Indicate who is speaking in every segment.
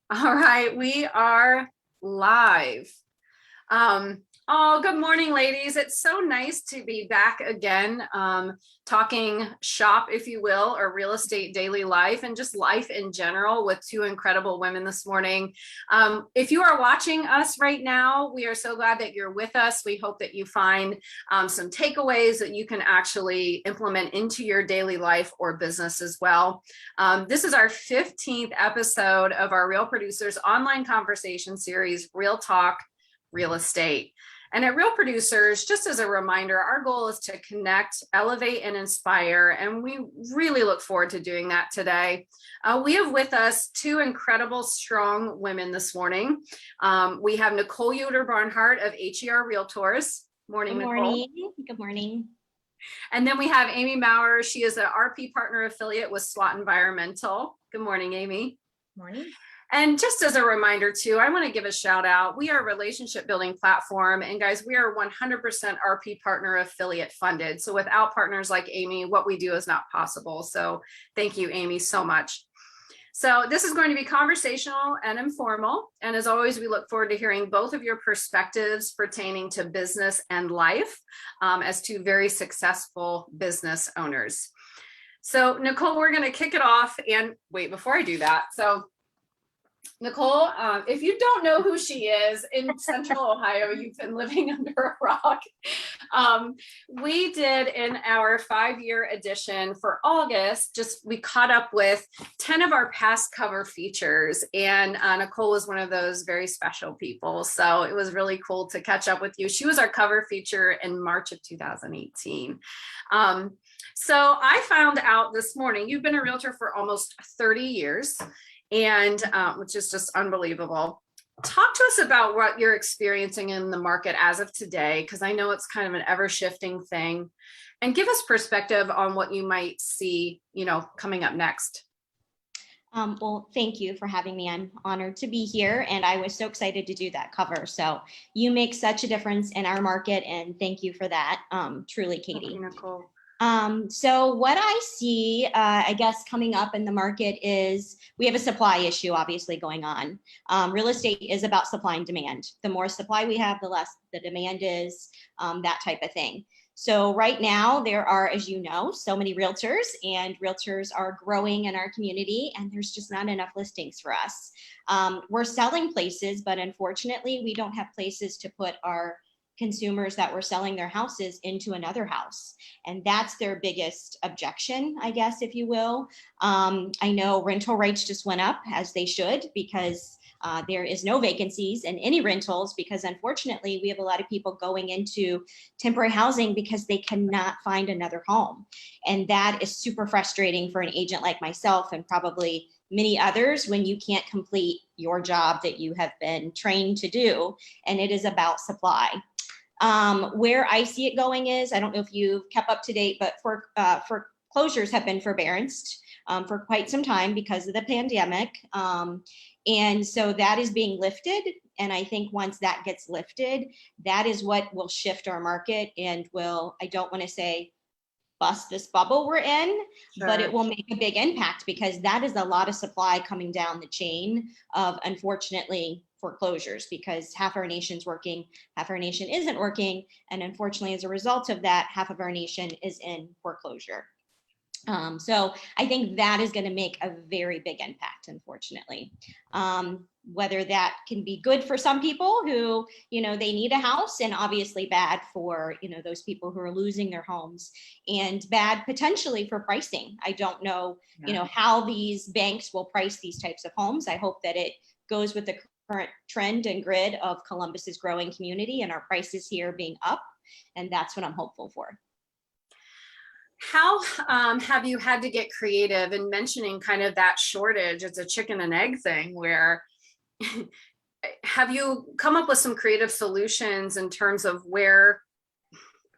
Speaker 1: All right, we are live. Good morning, ladies. It's so nice to be back again, talking shop, if you will, or real estate daily life and just life in general with two incredible women this morning. If you are watching us right now, we are so glad that you're with us. We hope that you find some takeaways that you can actually implement into your daily life or business as well. This is our 15th episode of our Real Producers online conversation series, Real Talk, Real Estate. And at Real Producers, just as a reminder, our goal is to connect, elevate, and inspire. And we really look forward to doing that today. We have with us two incredible, strong women this morning. We have Nicole Yoder-Barnhart of HER Realtors. Morning, Nicole.
Speaker 2: Good morning. Good morning.
Speaker 1: And then we have Amy Mowrer. She is an RP partner affiliate with SWAT Environmental. Good morning, Amy.
Speaker 2: Morning.
Speaker 1: And just as a reminder too, I want to give a shout out. We are a relationship building platform, and guys, we are 100% RP partner affiliate funded. So without partners like Amy, what we do is not possible. So thank you, Amy, so much. So this is going to be conversational and informal. And as always, we look forward to hearing both of your perspectives pertaining to business and life as two very successful business owners. So Nicole, we're going to kick it off. And wait, before I do that. So Nicole, if you don't know who she is in Central Ohio, you've been living under a rock. We did in our 5-year edition for August, we caught up with 10 of our past cover features, and Nicole was one of those very special people. So it was really cool to catch up with you. She was our cover feature in March of 2018. So I found out this morning, you've been a realtor for almost 30 years. And which is just unbelievable. Talk to us about what you're experiencing in the market as of today, because I know it's kind of an ever-shifting thing, and give us perspective on what you might see, coming up next.
Speaker 2: Well, thank you for having me. I'm honored to be here, and I was so excited to do that cover. So you make such a difference in our market, and thank you for that. Truly, Katie.
Speaker 1: Thank you, Nicole.
Speaker 2: So what I see, I guess, coming up in the market is we have a supply issue, obviously, going on. Real estate is about supply and demand. The more supply we have, the less the demand is, that type of thing. So right now there are, as you know, so many realtors, and realtors are growing in our community, and there's just not enough listings for us. We're selling places, but unfortunately we don't have places to put our consumers that were selling their houses into another house. And that's their biggest objection, I guess, if you will. I know rental rates just went up, as they should, because there is no vacancies in any rentals, because unfortunately we have a lot of people going into temporary housing because they cannot find another home. And that is super frustrating for an agent like myself, and probably many others, when you can't complete your job that you have been trained to do. And it is about supply. Where I see it going is, I don't know if you've kept up to date, but foreclosures have been forbearanced for quite some time because of the pandemic. And so that is being lifted. And I think once that gets lifted, that is what will shift our market and will, I don't want to say bust this bubble we're in, sure, but it will make a big impact, because that is a lot of supply coming down the chain of, unfortunately, foreclosures, because half our nation's working, half our nation isn't working. And unfortunately, as a result of that, half of our nation is in foreclosure. So I think that is going to make a very big impact, unfortunately. Whether that can be good for some people who, they need a house, and obviously bad for, those people who are losing their homes, and bad potentially for pricing. I don't know, how these banks will price these types of homes. I hope that it goes with the current trend and grid of Columbus's growing community and our prices here being up. And that's what I'm hopeful for.
Speaker 1: How have you had to get creative in mentioning kind of that shortage? It's a chicken and egg thing, where have you come up with some creative solutions in terms of where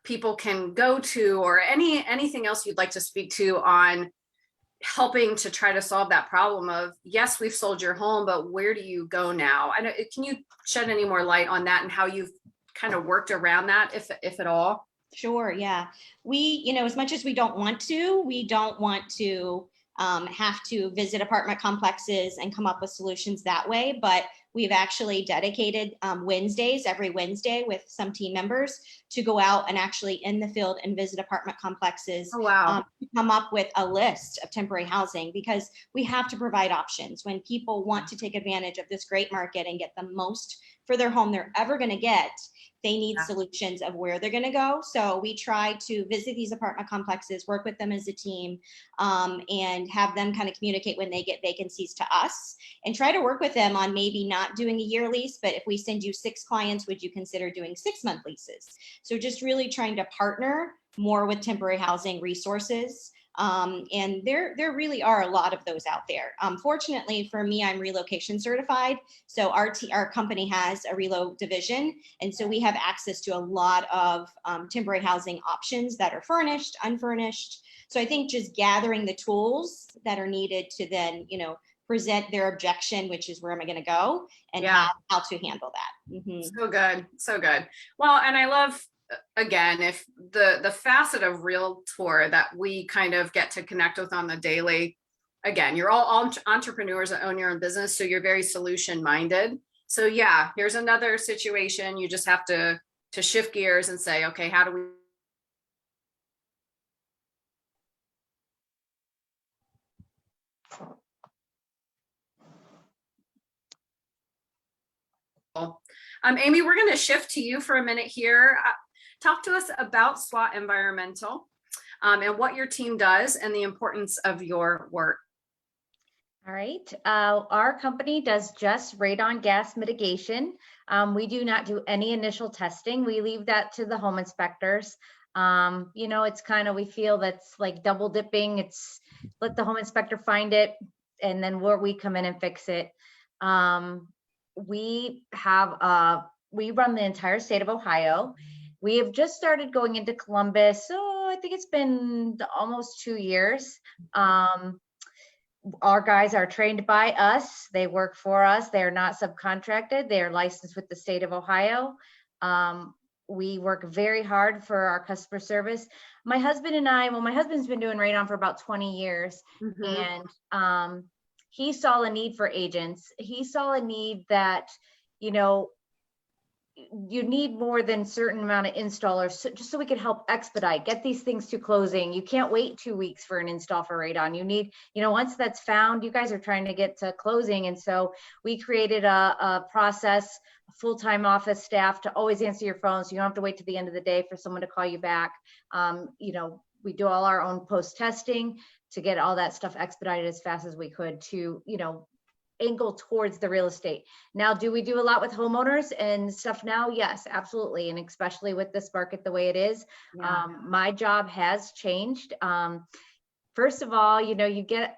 Speaker 1: people can go to, or anything else you'd like to speak to on helping to try to solve that problem of, yes, we've sold your home, but where do you go now? Can you shed any more light on that and how you've kind of worked around that, if at all?
Speaker 2: Sure. Yeah. We, as much as we don't want to have to visit apartment complexes and come up with solutions that way. But we've actually dedicated Wednesdays, every Wednesday with some team members to go out and actually in the field and visit apartment complexes.
Speaker 1: Oh, wow.
Speaker 2: To come up with a list of temporary housing, because we have to provide options when people want to take advantage of this great market and get the most for their home they're ever going to get. They need solutions of where they're going to go. So we try to visit these apartment complexes, work with them as a team, and have them kind of communicate when they get vacancies to us, and try to work with them on maybe not doing a year lease, but if we send you 6 clients, would you consider doing 6-month leases? So just really trying to partner more with temporary housing resources. And there really are a lot of those out there. Fortunately for me, I'm relocation certified. So our company has a relo division. And so we have access to a lot of temporary housing options that are furnished, unfurnished. So I think just gathering the tools that are needed to then, present their objection, which is where am I going to go, and how to handle that. Mm-hmm.
Speaker 1: So good. So good. Well, and I love, again, if the facet of Realtor that we kind of get to connect with on the daily, again, you're all entrepreneurs that own your own business, so you're very solution minded. So yeah, here's another situation. You just have to shift gears and say, okay, how do we Amy, we're going to shift to you for a minute here. Talk to us about SWAT Environmental and what your team does and the importance of your work.
Speaker 3: All right. Our company does just radon gas mitigation. We do not do any initial testing. We leave that to the home inspectors. It's kind of, we feel that's like double dipping. It's let the home inspector find it, and then we come in and fix it. We run the entire state of Ohio. We have just started going into Columbus. So I think it's been almost 2 years. Our guys are trained by us. They work for us. They are not subcontracted. They are licensed with the state of Ohio. We work very hard for our customer service. My husband and I, my husband's been doing radon for about 20 years. Mm-hmm. And he saw a need for agents. He saw a need that, you need more than certain amount of installers, just so we could help expedite, get these things to closing. You can't wait 2 weeks for an install for radon. You need, once that's found, you guys are trying to get to closing. And so we created a process, a full-time office staff to always answer your phone. So you don't have to wait to the end of the day for someone to call you back. We do all our own post testing to get all that stuff expedited as fast as we could to, angle towards the real estate. Now, do we do a lot with homeowners and stuff now? Yes, absolutely. And especially with this market the way it is, my job has changed. First of all, I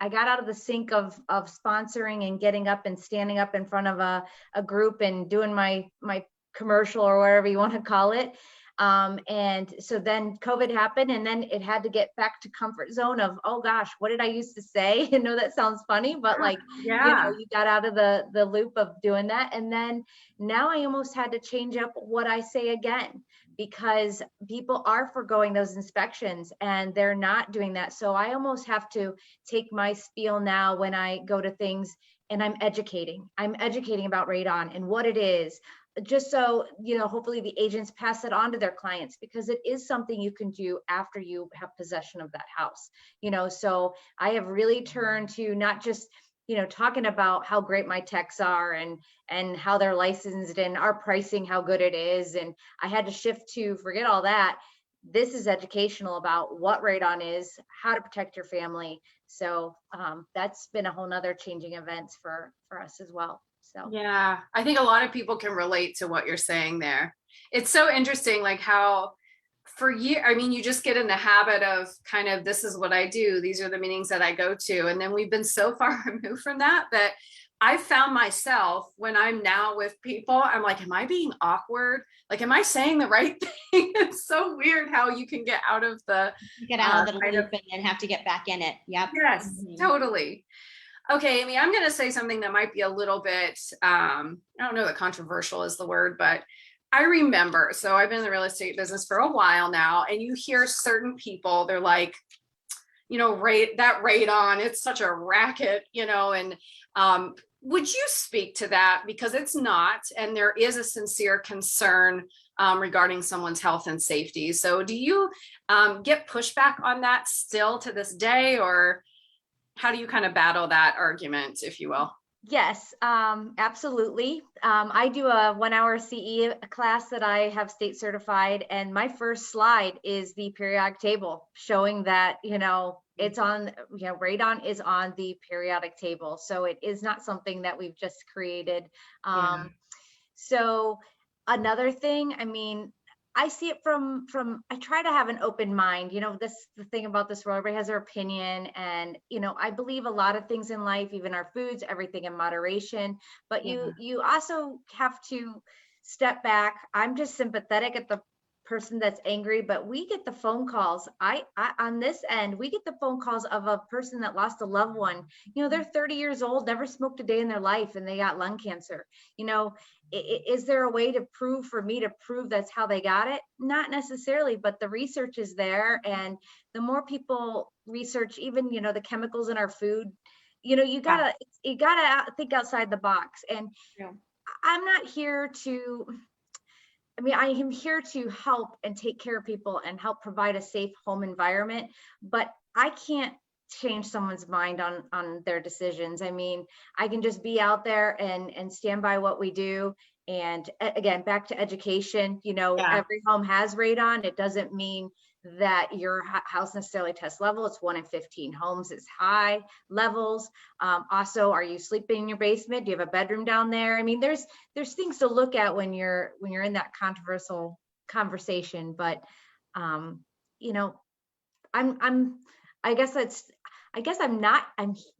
Speaker 3: got out of the sink of sponsoring and getting up and standing up in front of a group and doing my commercial or whatever you want to call it. And so then COVID happened, and then it had to get back to comfort zone of, oh gosh, what did I used to say? I know that sounds funny, but you got out of the loop of doing that. And then now I almost had to change up what I say again, because people are forgoing those inspections and they're not doing that. So I almost have to take my spiel now when I go to things, and I'm educating about radon and what it is. Just so, hopefully the agents pass it on to their clients, because it is something you can do after you have possession of that house. So I have really turned to not just, talking about how great my techs are and how they're licensed and our pricing, how good it is. And I had to shift to forget all that. This is educational about what radon is, how to protect your family. So that's been a whole nother changing events for us as well. So
Speaker 1: yeah, I think a lot of people can relate to what you're saying there. It's so interesting, like how for years, you just get in the habit of kind of, this is what I do. These are the meetings that I go to. And then we've been so far removed from that I found myself when I'm now with people, I'm like, am I being awkward? Like, am I saying the right thing? It's so weird how you can get out of the
Speaker 2: loop and then have to get back in it. Yep.
Speaker 1: Yes, totally. Okay, Amy, I'm going to say something that might be a little bit, I don't know that controversial is the word, but I remember, so I've been in the real estate business for a while now, and you hear certain people, they're like, that radon, it's such a racket, and would you speak to that? Because it's not, and there is a sincere concern regarding someone's health and safety. So do you get pushback on that still to this day, or how do you kind of battle that argument, if you will?
Speaker 3: Yes, absolutely. I do a 1-hour CE class that I have state certified, and my first slide is the periodic table showing that, it's on, radon is on the periodic table. So it is not something that we've just created.
Speaker 1: Yeah.
Speaker 3: So another thing, I see it from I try to have an open mind. The thing about this world, everybody has their opinion, and I believe a lot of things in life, even our foods, everything in moderation. But you also have to step back. I'm just sympathetic at the person that's angry, but we get the phone calls. I on this end, we get the phone calls of a person that lost a loved one. They're 30 years old, never smoked a day in their life, and they got lung cancer. Is there a way for me to prove that's how they got it? Not necessarily, but the research is there. And the more people research, even, the chemicals in our food, you gotta think outside the box. And I'm not here to, I am here to help and take care of people and help provide a safe home environment, but I can't change someone's mind on their decisions. I can just be out there and stand by what we do. And again, back to education, every home has radon. It doesn't mean that your house necessarily tests level. It's 1 in 15 homes is high levels. Also, are you sleeping in your basement? Do you have a bedroom down there? There's things to look at when you're in that controversial conversation. But I'm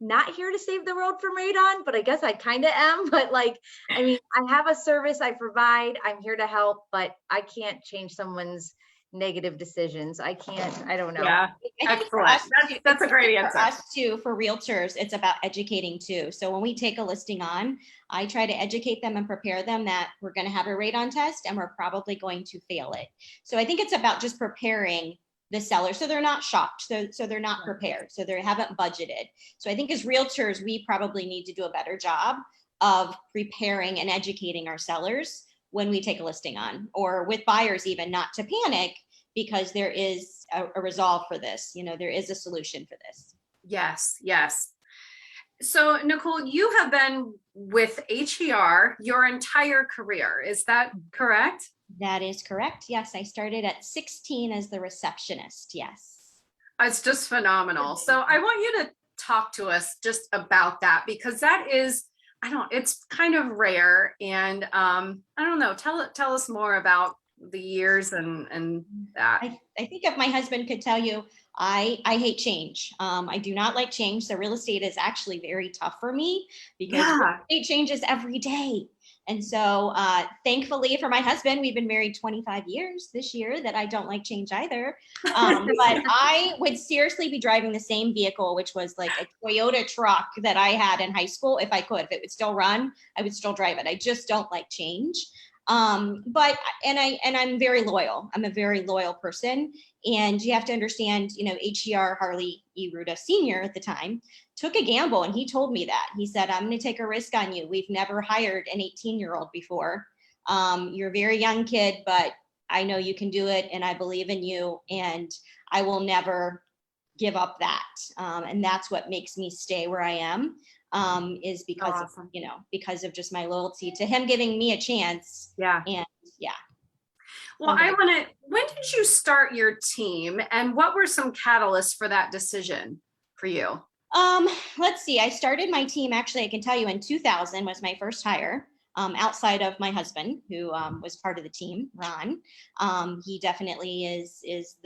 Speaker 3: not here to save the world from radon, but I guess I kind of am. But I have a service I provide. I'm here to help, but I can't change someone's negative decisions. I don't know.
Speaker 1: Yeah, excellent. That's a great answer.
Speaker 2: For us too, for realtors, it's about educating too. So when we take a listing on, I try to educate them and prepare them that we're going to have a radon test and we're probably going to fail it. So I think it's about just preparing the seller so they're not shocked, so they're not prepared, so they haven't budgeted. So I think as realtors, we probably need to do a better job of preparing and educating our sellers when we take a listing on, or with buyers even, not to panic, because there is a resolve for this. There is a solution for this.
Speaker 1: Yes. So Nicole, you have been with HER your entire career. Is that correct?
Speaker 2: That is correct. Yes, I started at 16 as the receptionist. Yes.
Speaker 1: It's just phenomenal. So I want you to talk to us just about that, because that is, it's kind of rare. And I don't know, tell us more about the years and that.
Speaker 2: I think if my husband could tell you, I hate change. I do not like change. So real estate is actually very tough for me because real estate changes every day. And so thankfully for my husband, we've been married 25 years this year, that I don't like change either. But I would seriously be driving the same vehicle, which was like a Toyota truck that I had in high school. If I could, if it would still run, I would still drive it. I just don't like change. I'm very loyal. I'm a very loyal person. And you have to understand, HER Harley E. Ruda Sr. at the time took a gamble, and he told me that. He said, I'm going to take a risk on you. We've never hired an 18-year-old before. You're a very young kid, but I know you can do it, and I believe in you, and I will never give up that. And that's what makes me stay where I am, is because
Speaker 1: awesome.
Speaker 2: Because of just my loyalty to him giving me a chance.
Speaker 1: Yeah.
Speaker 2: And
Speaker 1: Well, when did you start your team, and what were some catalysts for that decision for you?
Speaker 2: Let's see. I started my team, actually, I can tell you, in 2000 was my first hire, outside of my husband, who was part of the team, Ron. He definitely is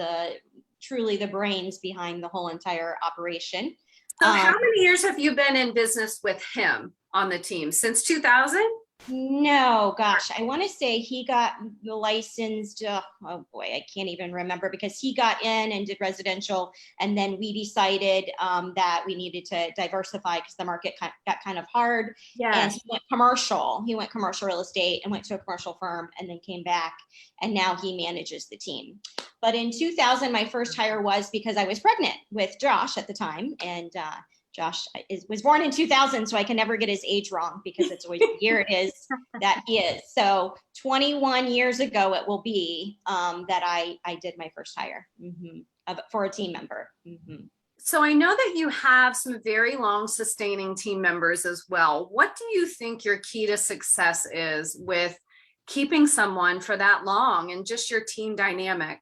Speaker 2: truly the brains behind the whole entire operation.
Speaker 1: So how many years have you been in business with him on the team? Since 2000?
Speaker 2: No, gosh, I want to say he got licensed. Oh boy, I can't even remember because he got in and did residential, and then we decided that we needed to diversify because the market got kind of hard. And
Speaker 1: Yes.
Speaker 2: he went commercial. He went commercial real estate and went to a commercial firm, and then came back, and now he manages the team. But in 2000, my first hire was because I was pregnant with Josh at the time, and Josh was born in 2000, so I can never get his age wrong because it's always the year it is that he is. So 21 years ago it will be that I did my first hire for a team member.
Speaker 1: So I know that you have some very long sustaining team members as well. What do you think your key to success is with keeping someone for that long and just your team dynamic?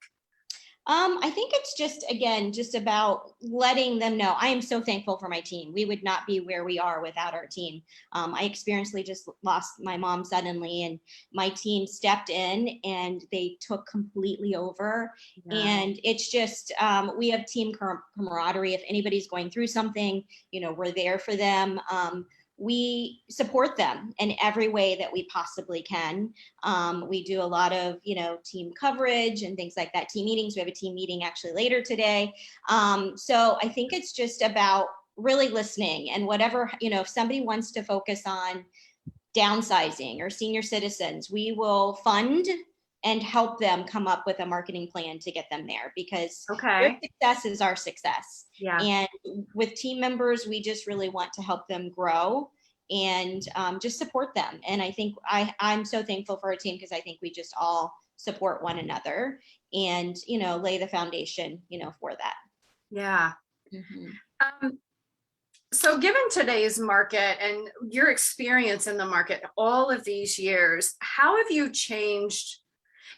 Speaker 2: I think it's just, again, just about letting them know. I am so thankful for my team. We would not be where we are without our team. I experienced just lost my mom suddenly, and my team stepped in and they took completely over.
Speaker 1: Yeah.
Speaker 2: And it's just, we have team camaraderie. If anybody's going through something, we're there for them. We support them in every way that we possibly can. We do a lot of, team coverage and things like that, team meetings. We have a team meeting actually later today. So I think it's just about really listening, and whatever, if somebody wants to focus on downsizing or senior citizens, we will fund and help them come up with a marketing plan to get them there, because their success is our success.
Speaker 1: Yeah.
Speaker 2: And with team members, we just really want to help them grow and just support them. And I think I'm so thankful for our team, because I think we just all support one another and, lay the foundation, for that.
Speaker 1: Yeah. So given today's market and your experience in the market all of these years, how have you changed?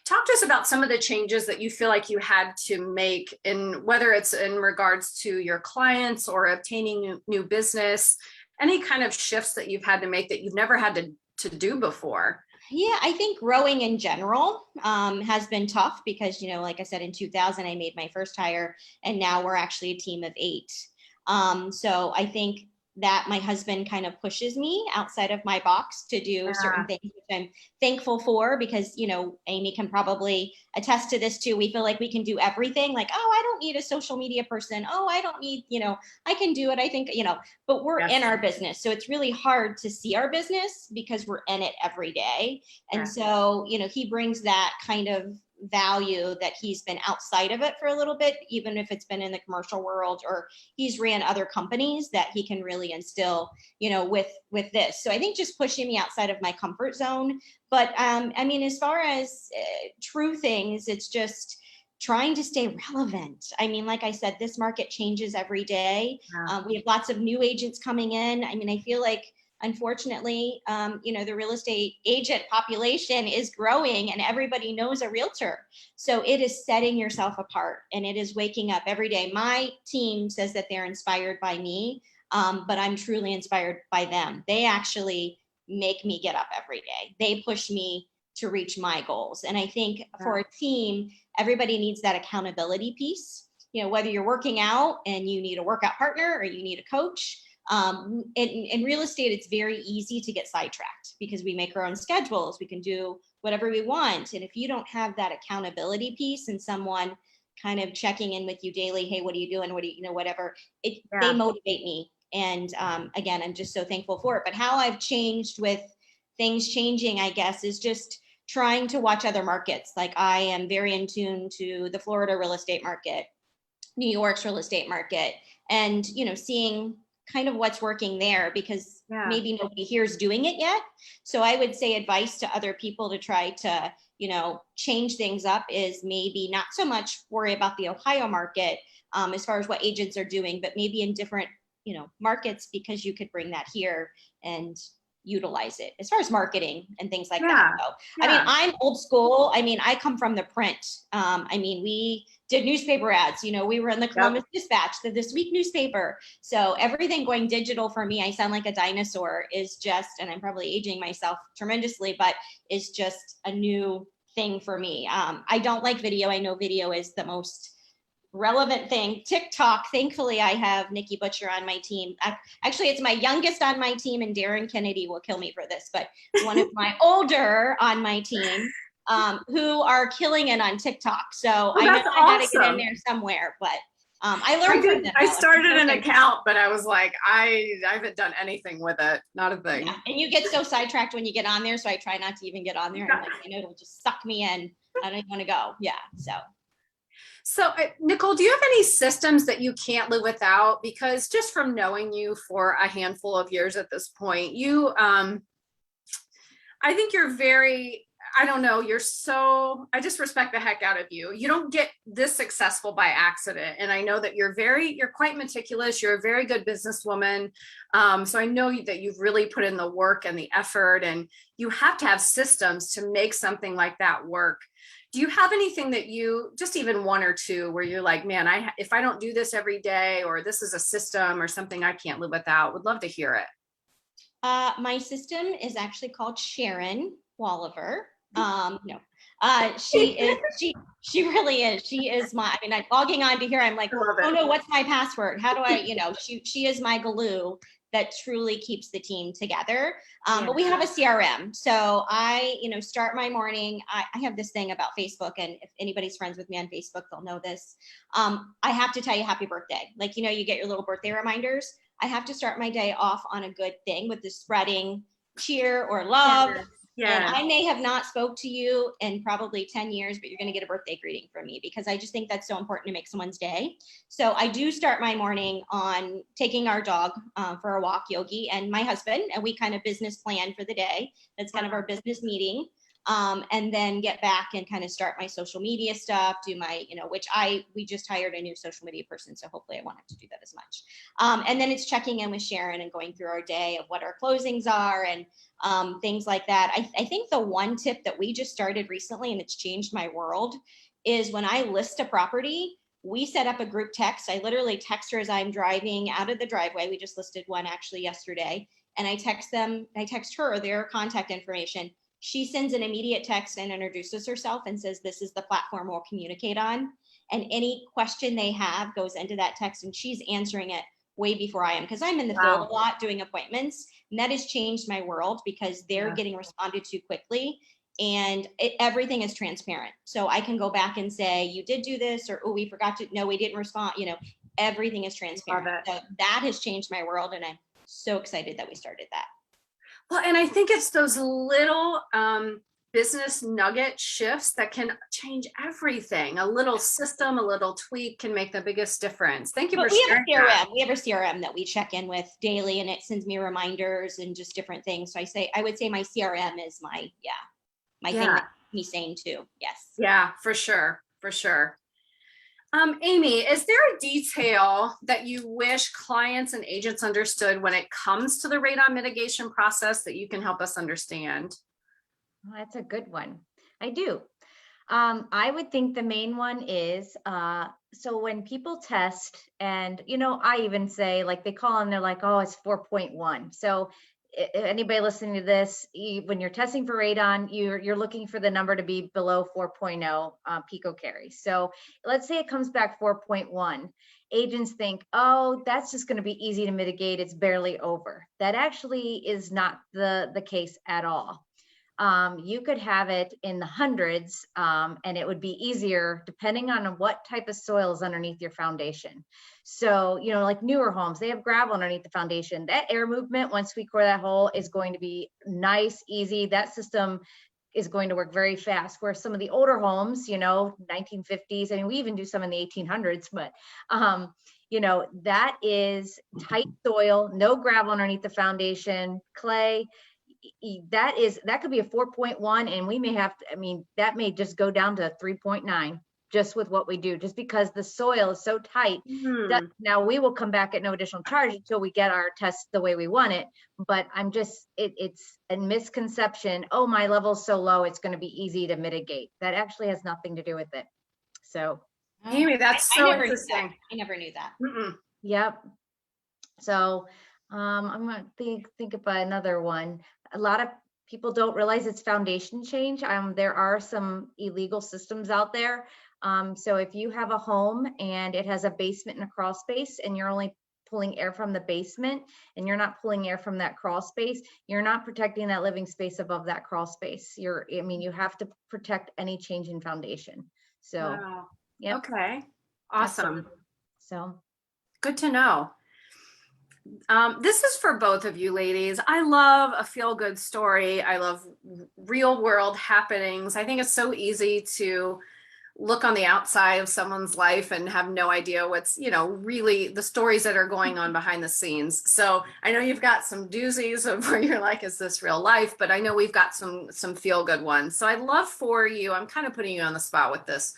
Speaker 1: Talk to us about some of the changes that you feel like you had to make, in whether it's in regards to your clients or obtaining new business, any kind of shifts that you've had to make that you've never had to do before.
Speaker 2: Yeah, I think growing in general has been tough because, like I said, in 2000, I made my first hire, and now we're actually a team of 8. So I think that my husband kind of pushes me outside of my box to do certain things, which I'm thankful for, because, Amy can probably attest to this too. We feel like we can do everything. Like, oh, I don't need a social media person. Oh, I don't need, I can do it. I think, but we're in our business. So it's really hard to see our business because we're in it every day. And so, he brings that kind of value that he's been outside of it for a little bit, even if it's been in the commercial world or he's ran other companies, that he can really instill, with this. So I think just pushing me outside of my comfort zone. But as far as true things, it's just trying to stay relevant. Like I said, this market changes every day. We have lots of new agents coming in. I feel like, unfortunately, the real estate agent population is growing and everybody knows a realtor. So it is setting yourself apart, and it is waking up every day. My team says that they're inspired by me, but I'm truly inspired by them. They actually make me get up every day. They push me to reach my goals. And I think for a team, everybody needs that accountability piece. Whether you're working out and you need a workout partner or you need a coach, in real estate, it's very easy to get sidetracked because we make our own schedules. We can do whatever we want. And if you don't have that accountability piece and someone kind of checking in with you daily, hey, what are you doing? What do you, whatever, they motivate me. And again, I'm just so thankful for it. But how I've changed with things changing, I guess, is just trying to watch other markets. Like, I am very in tune to the Florida real estate market, New York's real estate market, and, seeing kind of what's working there, because maybe nobody here is doing it yet. So I would say advice to other people to try to, change things up is maybe not so much worry about the Ohio market as far as what agents are doing, but maybe in different, markets, because you could bring that here and utilize it as far as marketing and things like that. So, I'm old school. I come from the print. We did newspaper ads. We were in the Columbus Dispatch, the This Week newspaper. So everything going digital for me, I sound like a dinosaur, is just, and I'm probably aging myself tremendously, but is just a new thing for me. I don't like video. I know video is the most relevant thing, TikTok. Thankfully, I have Nikki Butcher on my team. Actually, it's my youngest on my team, and Darren Kennedy will kill me for this, but one of my older on my team who are killing it on TikTok. So I know
Speaker 1: that's
Speaker 2: I got to get in
Speaker 1: awesome.
Speaker 2: there somewhere, but I learned from them.
Speaker 1: I
Speaker 2: though.
Speaker 1: started an account, but I was like, I haven't done anything with it. Not a thing.
Speaker 2: Yeah. And you get so sidetracked when you get on there. So I try not to even get on there. I'm like, I know it'll just suck me in. I don't even want to go. Yeah.
Speaker 1: So, Nicole, do you have any systems that you can't live without? Because just from knowing you for a handful of years at this point, you, I think you're very, I don't know, I just respect the heck out of you. You don't get this successful by accident. And I know that you're quite meticulous. You're a very good businesswoman. So I know that you've really put in the work and the effort, and you have to have systems to make something like that work. Do you have anything that you, just even one or two, where you're like, man, if I don't do this every day, or this is a system or something I can't live without, would love to hear it.
Speaker 2: My system is actually called Sharon Walliver. No, she really is. She is I'm logging on to here. I'm like, oh no, what's my password? How do I, she is my glue that truly keeps the team together. But we have a CRM. So I, start my morning. I have this thing about Facebook, and if anybody's friends with me on Facebook, they'll know this. I have to tell you happy birthday. Like, you get your little birthday reminders. I have to start my day off on a good thing with the spreading cheer or love. Yeah. And I may have not spoke to you in probably 10 years, but you're going to get a birthday greeting from me, because I just think that's so important to make someone's day. So I do start my morning on taking our dog for a walk, Yogi, and my husband, and we kind of business plan for the day. That's kind of our business meeting. And then get back and kind of start my social media stuff, do my, we just hired a new social media person. So hopefully I won't have to do that as much. And then it's checking in with Sharon and going through our day of what our closings are and things like that. I think the one tip that we just started recently, and it's changed my world, is when I list a property, we set up a group text. I literally text her as I'm driving out of the driveway. We just listed one actually yesterday. And I text her their contact information. She sends an immediate text and introduces herself and says, this is the platform we'll communicate on. And any question they have goes into that text, and she's answering it way before I am, because I'm in the field a lot doing appointments. And that has changed my world, because they're getting responded to quickly, and everything is transparent. So I can go back and say, you did do this, or, oh, we forgot to, no, we didn't respond. Everything is transparent. So that has changed my world. And I'm so excited that we started that.
Speaker 1: Well, and I think it's those little business nugget shifts that can change everything. A little system, a little tweak can make the biggest difference. Thank you for sharing that.
Speaker 2: We have a CRM that we check in with daily, and it sends me reminders and just different things. So I would say my CRM is my thing that keeps me sane too. Yes.
Speaker 1: Yeah, for sure. For sure. Amy, is there a detail that you wish clients and agents understood when it comes to the radon mitigation process that you can help us understand?
Speaker 3: Well, that's a good one. I do. I would think the main one is, so when people test, and, I even say, like, they call and they're like, oh, it's 4.1. So anybody listening to this, when you're testing for radon, you're looking for the number to be below 4.0 picocalories. So let's say it comes back 4.1. Agents think, oh, that's just going to be easy to mitigate. It's barely over. That actually is not the case at all. You could have it in the hundreds, and it would be easier depending on what type of soil is underneath your foundation. So, like newer homes, they have gravel underneath the foundation. That air movement, once we core that hole, is going to be nice, easy. That system is going to work very fast. Where some of the older homes, 1950s, we even do some in the 1800s, but that is tight soil, no gravel underneath the foundation, clay. That could be a 4.1, and we may have to, that may just go down to 3.9 just with what we do, just because the soil is so tight. Now we will come back at no additional charge until we get our test the way we want it. But it's a misconception. Oh, my level's so low, it's going to be easy to mitigate. That actually has nothing to do with it. So,
Speaker 1: Amy, that's so interesting.
Speaker 2: I never knew that.
Speaker 3: Yep. So I'm going to think about another one. A lot of people don't realize it's foundation change. There are some illegal systems out there. So if you have a home and it has a basement and a crawl space and you're only pulling air from the basement and you're not pulling air from that crawl space, you're not protecting that living space above that crawl space. You have to protect any change in foundation. So,
Speaker 1: Wow.
Speaker 3: yep.
Speaker 1: Okay. Awesome.
Speaker 3: Absolutely. So
Speaker 1: Good to know. This is for both of you ladies. I love a feel-good story. I love real world happenings. I think it's so easy to look on the outside of someone's life and have no idea what's, really the stories that are going on behind the scenes. So I know you've got some doozies of where you're like, is this real life? But I know we've got some feel-good ones. So I'd love for you, I'm kind of putting you on the spot with this.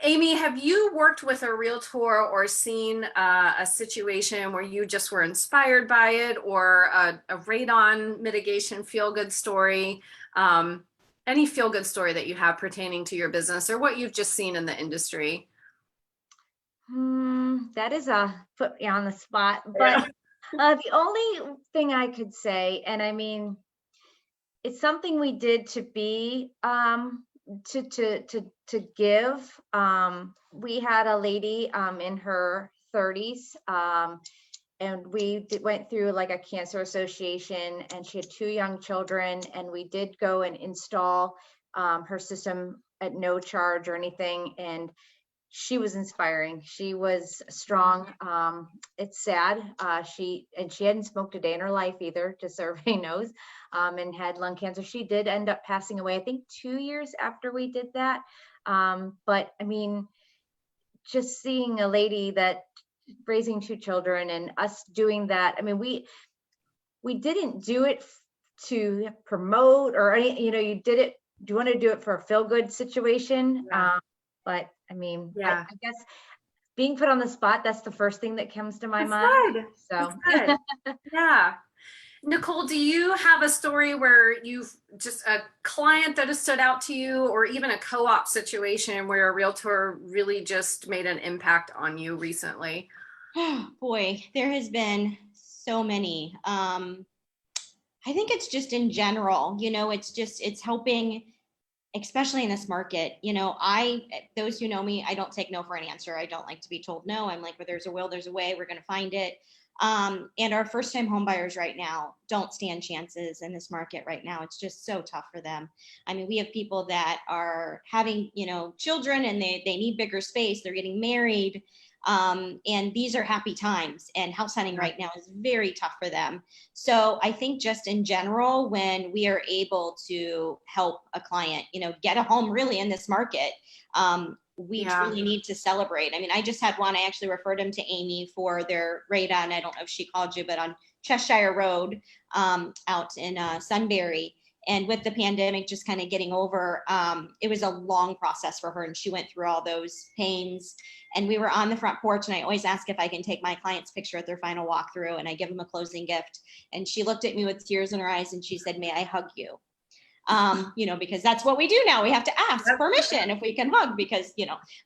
Speaker 1: Amy, have you worked with a realtor or seen a situation where you just were inspired by it, or a radon mitigation feel-good story? Any feel-good story that you have pertaining to your business or what you've just seen in the industry?
Speaker 3: That is put me on the spot, but the only thing I could say, and I mean, it's something we did to be to give. We had a lady in her 30s, and we went through like a cancer association, and she had 2 young children, and we did go and install her system at no charge or anything, and she was inspiring. She was strong. It's sad. She hadn't smoked a day in her life either, just so everybody knows, and had lung cancer. She did end up passing away, I think 2 years after we did that. But I mean, just seeing a lady that raising 2 children and us doing that. I mean, we didn't do it to promote or any, you did it. Do you want to do it for a feel good situation?
Speaker 1: Yeah.
Speaker 3: But I mean,
Speaker 1: Yeah.
Speaker 3: I guess being put on the spot, that's the first thing that comes to my
Speaker 1: That's
Speaker 3: mind.
Speaker 1: good.
Speaker 3: So
Speaker 1: That's good. Yeah. Nicole, do you have a story where you've just a client that has stood out to you, or even a co-op situation where a realtor really just made an impact on you recently?
Speaker 2: Oh, boy, there has been so many. I think it's just in general, it's helping, especially in this market. Those who know me, I don't take no for an answer. I don't like to be told no. I'm like, where there's a will, there's a way. We're going to find it. And our first time home buyers right now don't stand chances in this market right now. It's just so tough for them. I mean, we have people that are having, children, and they need bigger space. They're getting married. And these are happy times, and house hunting right now is very tough for them. So I think just in general, when we are able to help a client, get a home really in this market, we truly need to celebrate. I mean, I just had one, I actually referred him to Amy for their radon. I don't know if she called you, but on Cheshire Road, out in Sunbury. And with the pandemic just kind of getting over, it was a long process for her, and she went through all those pains. And we were on the front porch, and I always ask if I can take my client's picture at their final walkthrough, and I give them a closing gift. And she looked at me with tears in her eyes, and she said, "May I hug you?" Because that's what we do now. We have to ask permission if we can hug, because,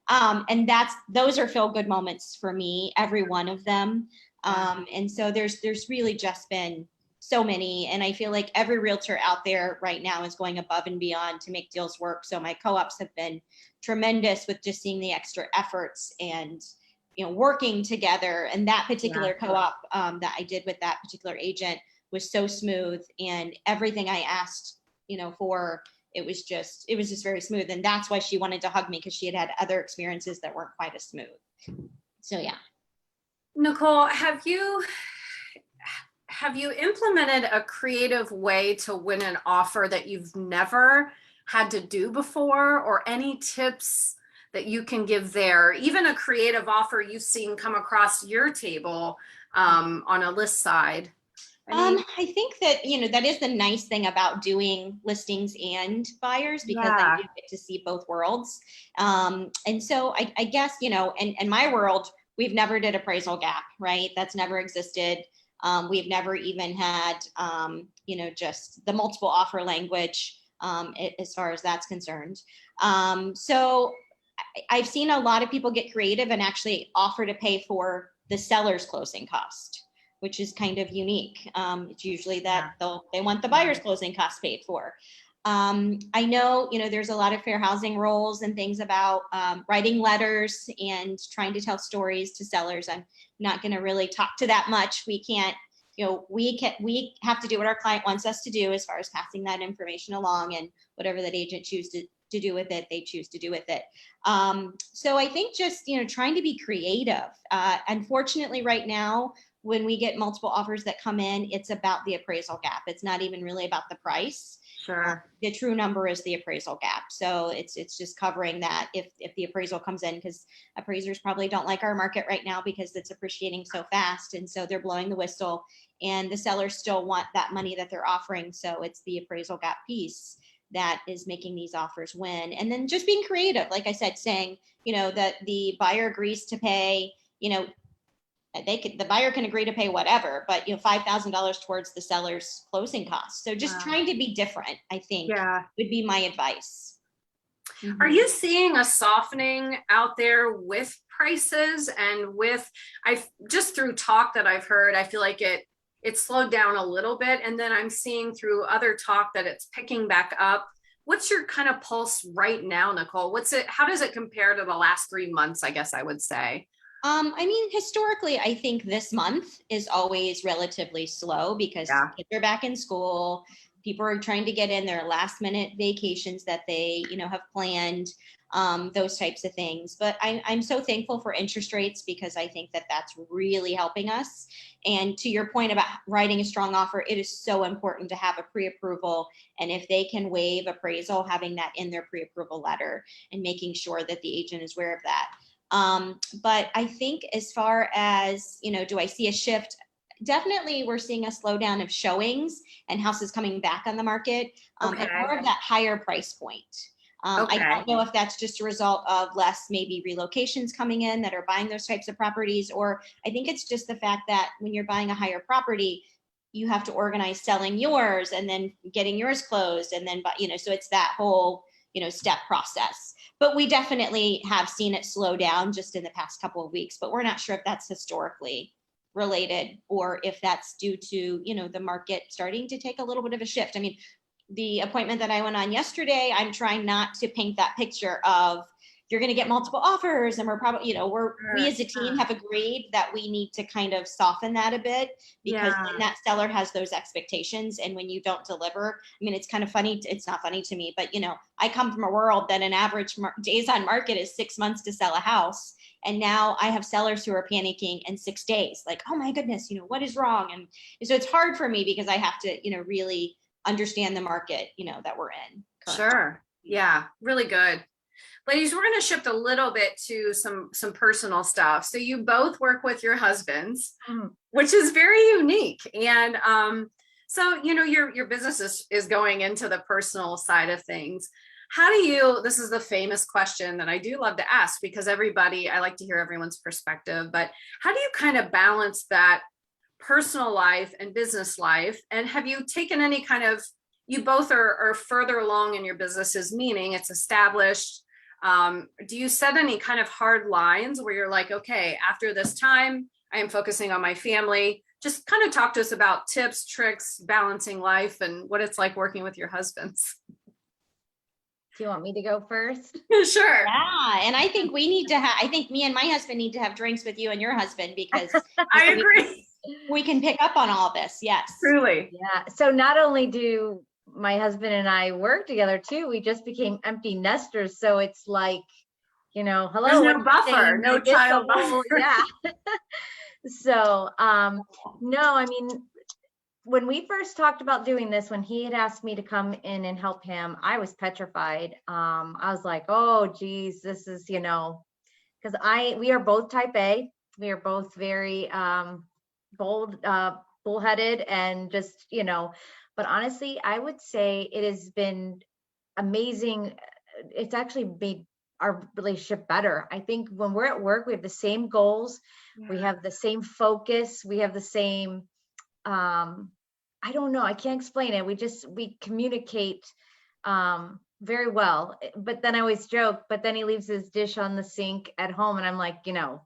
Speaker 2: and those are feel good moments for me, every one of them. And so there's really just been so many. And I feel like every realtor out there right now is going above and beyond to make deals work. So my co-ops have been tremendous with just seeing the extra efforts and, working together. And that particular co-op that I did with that particular agent was so smooth, and everything I asked, for, it was just very smooth. And that's why she wanted to hug me, because she had other experiences that weren't quite as smooth. So, yeah.
Speaker 1: Nicole, have you implemented a creative way to win an offer that you've never had to do before, or any tips that you can give there? Even a creative offer you've seen come across your table on a list side.
Speaker 2: I think that, that is the nice thing about doing listings and buyers, because then you get to see both worlds. And so I guess, in my world, we've never did appraisal gap, right? That's never existed. We've never even had, just the multiple offer language as far as that's concerned. So I've seen a lot of people get creative and actually offer to pay for the seller's closing cost, which is kind of unique. It's usually that they want the buyer's closing costs paid for. I know, there's a lot of fair housing rules and things about writing letters and trying to tell stories to sellers. I'm not going to really talk to that much. We can't, we have to do what our client wants us to do as far as passing that information along, and whatever that agent chooses to do with it, they choose to do with it. So I think just, trying to be creative. Unfortunately, right now, when we get multiple offers that come in, it's about the appraisal gap. It's not even really about the price.
Speaker 1: Sure.
Speaker 2: The true number is the appraisal gap. So it's just covering that if the appraisal comes in, because appraisers probably don't like our market right now because it's appreciating so fast. And so they're blowing the whistle, and the sellers still want that money that they're offering. So it's the appraisal gap piece that is making these offers win. And then just being creative, like I said, saying, that the buyer agrees to pay, the buyer can agree to pay whatever, but $5,000 towards the seller's closing costs. So just trying to be different, I think, would be my advice.
Speaker 1: Are you seeing a softening out there with prices and with, just through talk that I've heard, I feel like it slowed down a little bit, and then I'm seeing through other talk that it's picking back up. What's your kind of pulse right now, Nicole? How does it compare to the last 3 months, I guess I would say?
Speaker 2: Historically, I think this month is always relatively slow because kids are back in school. People are trying to get in their last minute vacations that they, have planned, those types of things. But I'm so thankful for interest rates because I think that that's really helping us. And to your point about writing a strong offer, it is so important to have a pre-approval. And if they can waive appraisal, having that in their pre-approval letter and making sure that the agent is aware of that. But I think as far as, do I see a shift? Definitely we're seeing a slowdown of showings and houses coming back on the market at more of that higher price point. I don't know if that's just a result of less maybe relocations coming in that are buying those types of properties, or I think it's just the fact that when you're buying a higher property, you have to organize selling yours and then getting yours closed. And then, so it's that whole, step process. But we definitely have seen it slow down just in the past couple of weeks, but we're not sure if that's historically related or if that's due to, the market starting to take a little bit of a shift. I mean, the appointment that I went on yesterday, I'm trying not to paint that picture of you're going to get multiple offers and we're probably, we as a team have agreed that we need to kind of soften that a bit because then that seller has those expectations. And when you don't deliver, I mean, it's kind of funny. It's not funny to me, but I come from a world that an average days on market is 6 months to sell a house. And now I have sellers who are panicking in 6 days, like, oh my goodness, what is wrong? And so it's hard for me because I have to, really understand the market, that we're in currently.
Speaker 1: Sure. Yeah. Really good. Ladies, we're going to shift a little bit to some personal stuff. So you both work with your husbands, which is very unique. And so, your business is going into the personal side of things. How do you, this is the famous question that I do love to ask because I like to hear everyone's perspective, but how do you kind of balance that personal life and business life? And have you taken any kind of, you both are further along in your businesses, meaning it's established. Do you set any kind of hard lines where you're like, okay, after this time, I am focusing on my family? Just kind of talk to us about tips, tricks, balancing life and what it's like working with your husbands.
Speaker 3: Do you want me to go first?
Speaker 1: Sure.
Speaker 2: Yeah. And I think I think me and my husband need to have drinks with you and your husband because
Speaker 1: I agree.
Speaker 2: We can pick up on all this. Yes.
Speaker 1: Truly.
Speaker 3: Yeah. So not only do my husband and I work together too, we just became empty nesters. So it's like, hello.
Speaker 1: There's no buffer, no child buffer.
Speaker 3: Yeah. So, no, I mean, when we first talked about doing this, when he had asked me to come in and help him, I was petrified. I was like, oh, geez, this is, because we are both type A. We are both very bold, bullheaded and just, but honestly, I would say it has been amazing. It's actually made our relationship better. I think when we're at work, we have the same goals. Yeah. We have the same focus. We have the same, I don't know. I can't explain it. We communicate very well, but then I always joke, but then he leaves his dish on the sink at home. And I'm like, that's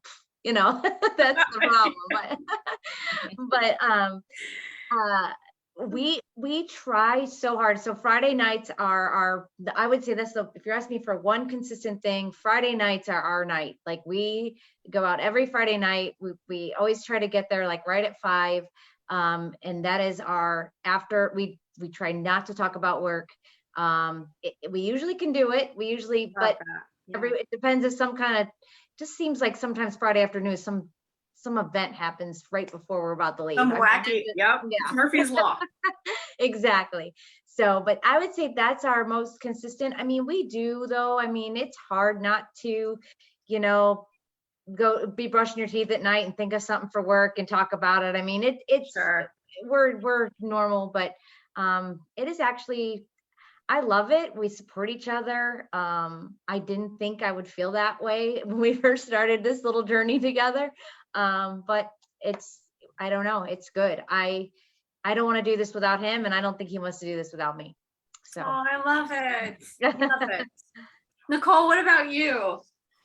Speaker 3: the problem. But We try so hard. So Friday nights are I would say this, if you're asking me for one consistent thing, Friday nights are our night. Like we go out every Friday night. We always try to get there like right at 5. And that is our after we try not to talk about work. We usually can do it. We usually, but it depends if some kind of, just seems like sometimes Friday afternoon, some event happens right before we're about to leave.
Speaker 1: Some wacky, yep.
Speaker 3: Yeah.
Speaker 1: Murphy's Law.
Speaker 3: Exactly. So, but I would say that's our most consistent. I mean, we do though. I mean, it's hard not to, you know, go be brushing your teeth at night and think of something for work and talk about it. I mean, it's
Speaker 1: Sure.
Speaker 3: we're normal, but it is actually, I love it. We support each other. I didn't think I would feel that way when we first started this little journey together. But I don't know, it's good. I don't want to do this without him, and I don't think he wants to do this without me. So.
Speaker 1: Oh, I love it. I love it. Nicole, what about you?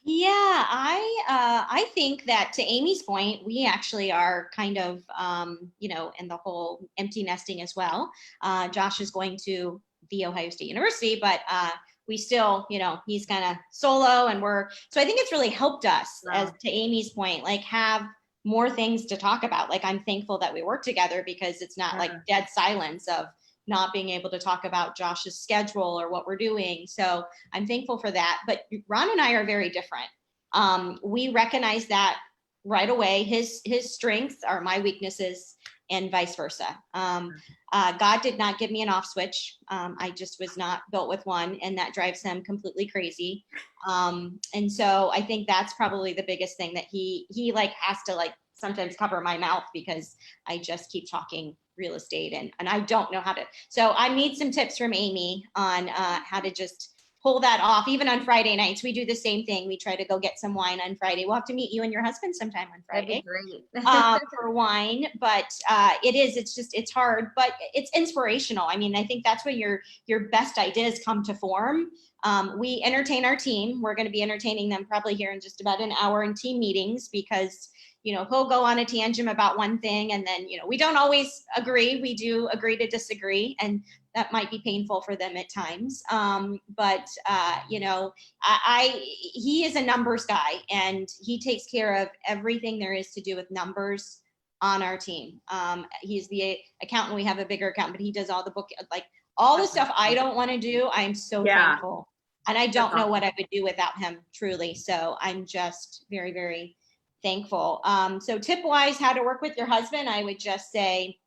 Speaker 2: Yeah, I think that to Amy's point, we actually are kind of, in the whole empty nesting as well. Josh is going to the Ohio State University, but we still, he's kind of solo, and so I think it's really helped us, as to Amy's point, like have more things to talk about. Like I'm thankful that we work together, because it's not like dead silence of not being able to talk about Josh's schedule or what we're doing. So I'm thankful for that. But Ron and I are very different. We recognize that right away. His strengths are my weaknesses, and vice versa. God did not give me an off switch. I just was not built with one, and that drives him completely crazy. And so I think that's probably the biggest thing, that he like has to like sometimes cover my mouth, because I just keep talking real estate, and I don't know how to. So I need some tips from Amy on how to just pull that off. Even on Friday nights, we do the same thing. We try to go get some wine on Friday. We'll have to meet you and your husband sometime on Friday.
Speaker 3: That'd be great.
Speaker 2: For wine. But it's hard, but it's inspirational. I mean, I think that's when your best ideas come to form. We entertain our team. We're going to be entertaining them probably here in just about an hour in team meetings, because he'll go on a tangent about one thing, and then, we don't always agree. We do agree to disagree, and that might be painful for them at times. But he is a numbers guy, and he takes care of everything there is to do with numbers on our team. He's the accountant. We have a bigger accountant, but he does all the book, like all the stuff I don't want to do. I'm so thankful. And I don't know what I would do without him, truly. So I'm just very, very thankful. So tip wise, how to work with your husband, I would just say,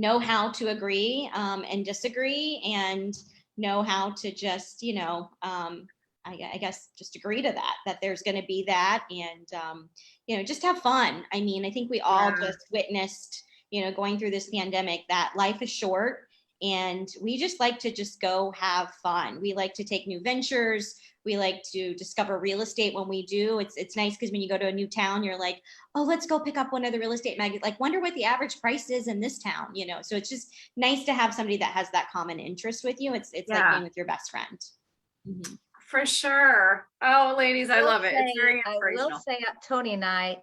Speaker 2: know how to agree and disagree, and know how to just, I guess just agree to that there's going to be that, and, just have fun. I mean, I think we all just witnessed, going through this pandemic, that life is short, and we just like to just go have fun. We like to take new ventures. We like to discover real estate when we do. It's nice, because when you go to a new town, you're like, oh, let's go pick up one of the real estate magazines. Like, wonder what the average price is in this town, So it's just nice to have somebody that has that common interest with you. It's like being with your best friend. Mm-hmm.
Speaker 1: For sure. Oh, ladies, I love it. It's very inspirational.
Speaker 3: I will say, Tony and I,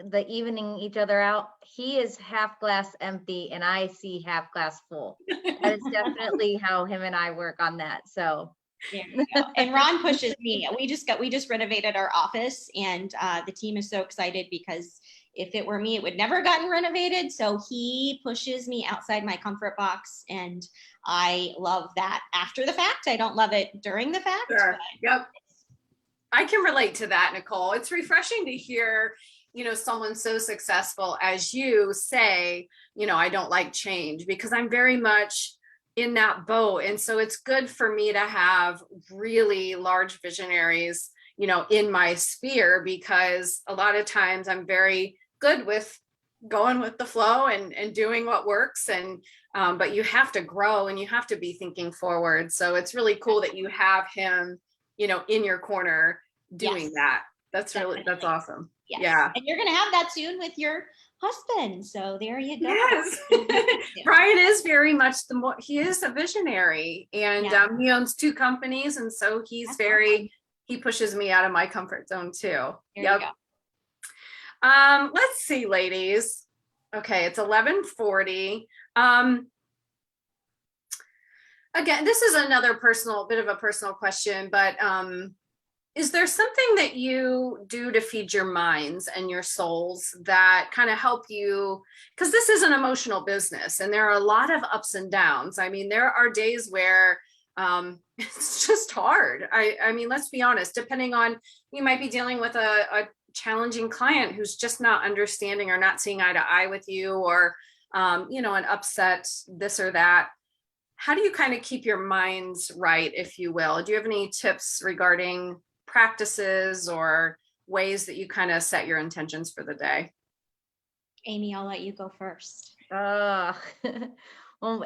Speaker 3: the evening each other out, he is half glass empty and I see half glass full. That is definitely how him and I work on that. So
Speaker 2: there you go. And Ron pushes me. We just renovated our office, and the team is so excited, because if it were me, it would never have gotten renovated. So he pushes me outside my comfort box, and I love that after the fact. I don't love it during the fact.
Speaker 1: Sure. Yep. I can relate to that, Nicole. It's refreshing to hear, someone so successful as you say, I don't like change, because I'm very much in that boat. And so it's good for me to have really large visionaries, in my sphere, because a lot of times I'm very good with going with the flow and doing what works. And, but you have to grow, and you have to be thinking forward. So it's really cool that you have him, in your corner doing that. That's awesome.
Speaker 2: Yes.
Speaker 1: Yeah.
Speaker 2: And you're going to have that soon with your husband. So there you go.
Speaker 1: Yes. Brian is very much he is a visionary, and he owns 2 companies. And so he pushes me out of my comfort zone too.
Speaker 2: There you go.
Speaker 1: Let's see, ladies. Okay. It's 11:40. Um, Again, this is another bit of a personal question, but is there something that you do to feed your minds and your souls that kind of help you? Because this is an emotional business and there are a lot of ups and downs. I mean, there are days where it's just hard. I mean, let's be honest, depending on, you might be dealing with a challenging client who's just not understanding or not seeing eye to eye with you, or, an upset this or that. How do you kind of keep your minds right, if you will? Do you have any tips regarding practices or ways that you kind of set your intentions for the day?
Speaker 2: Amy, I'll let you go first.
Speaker 3: Well,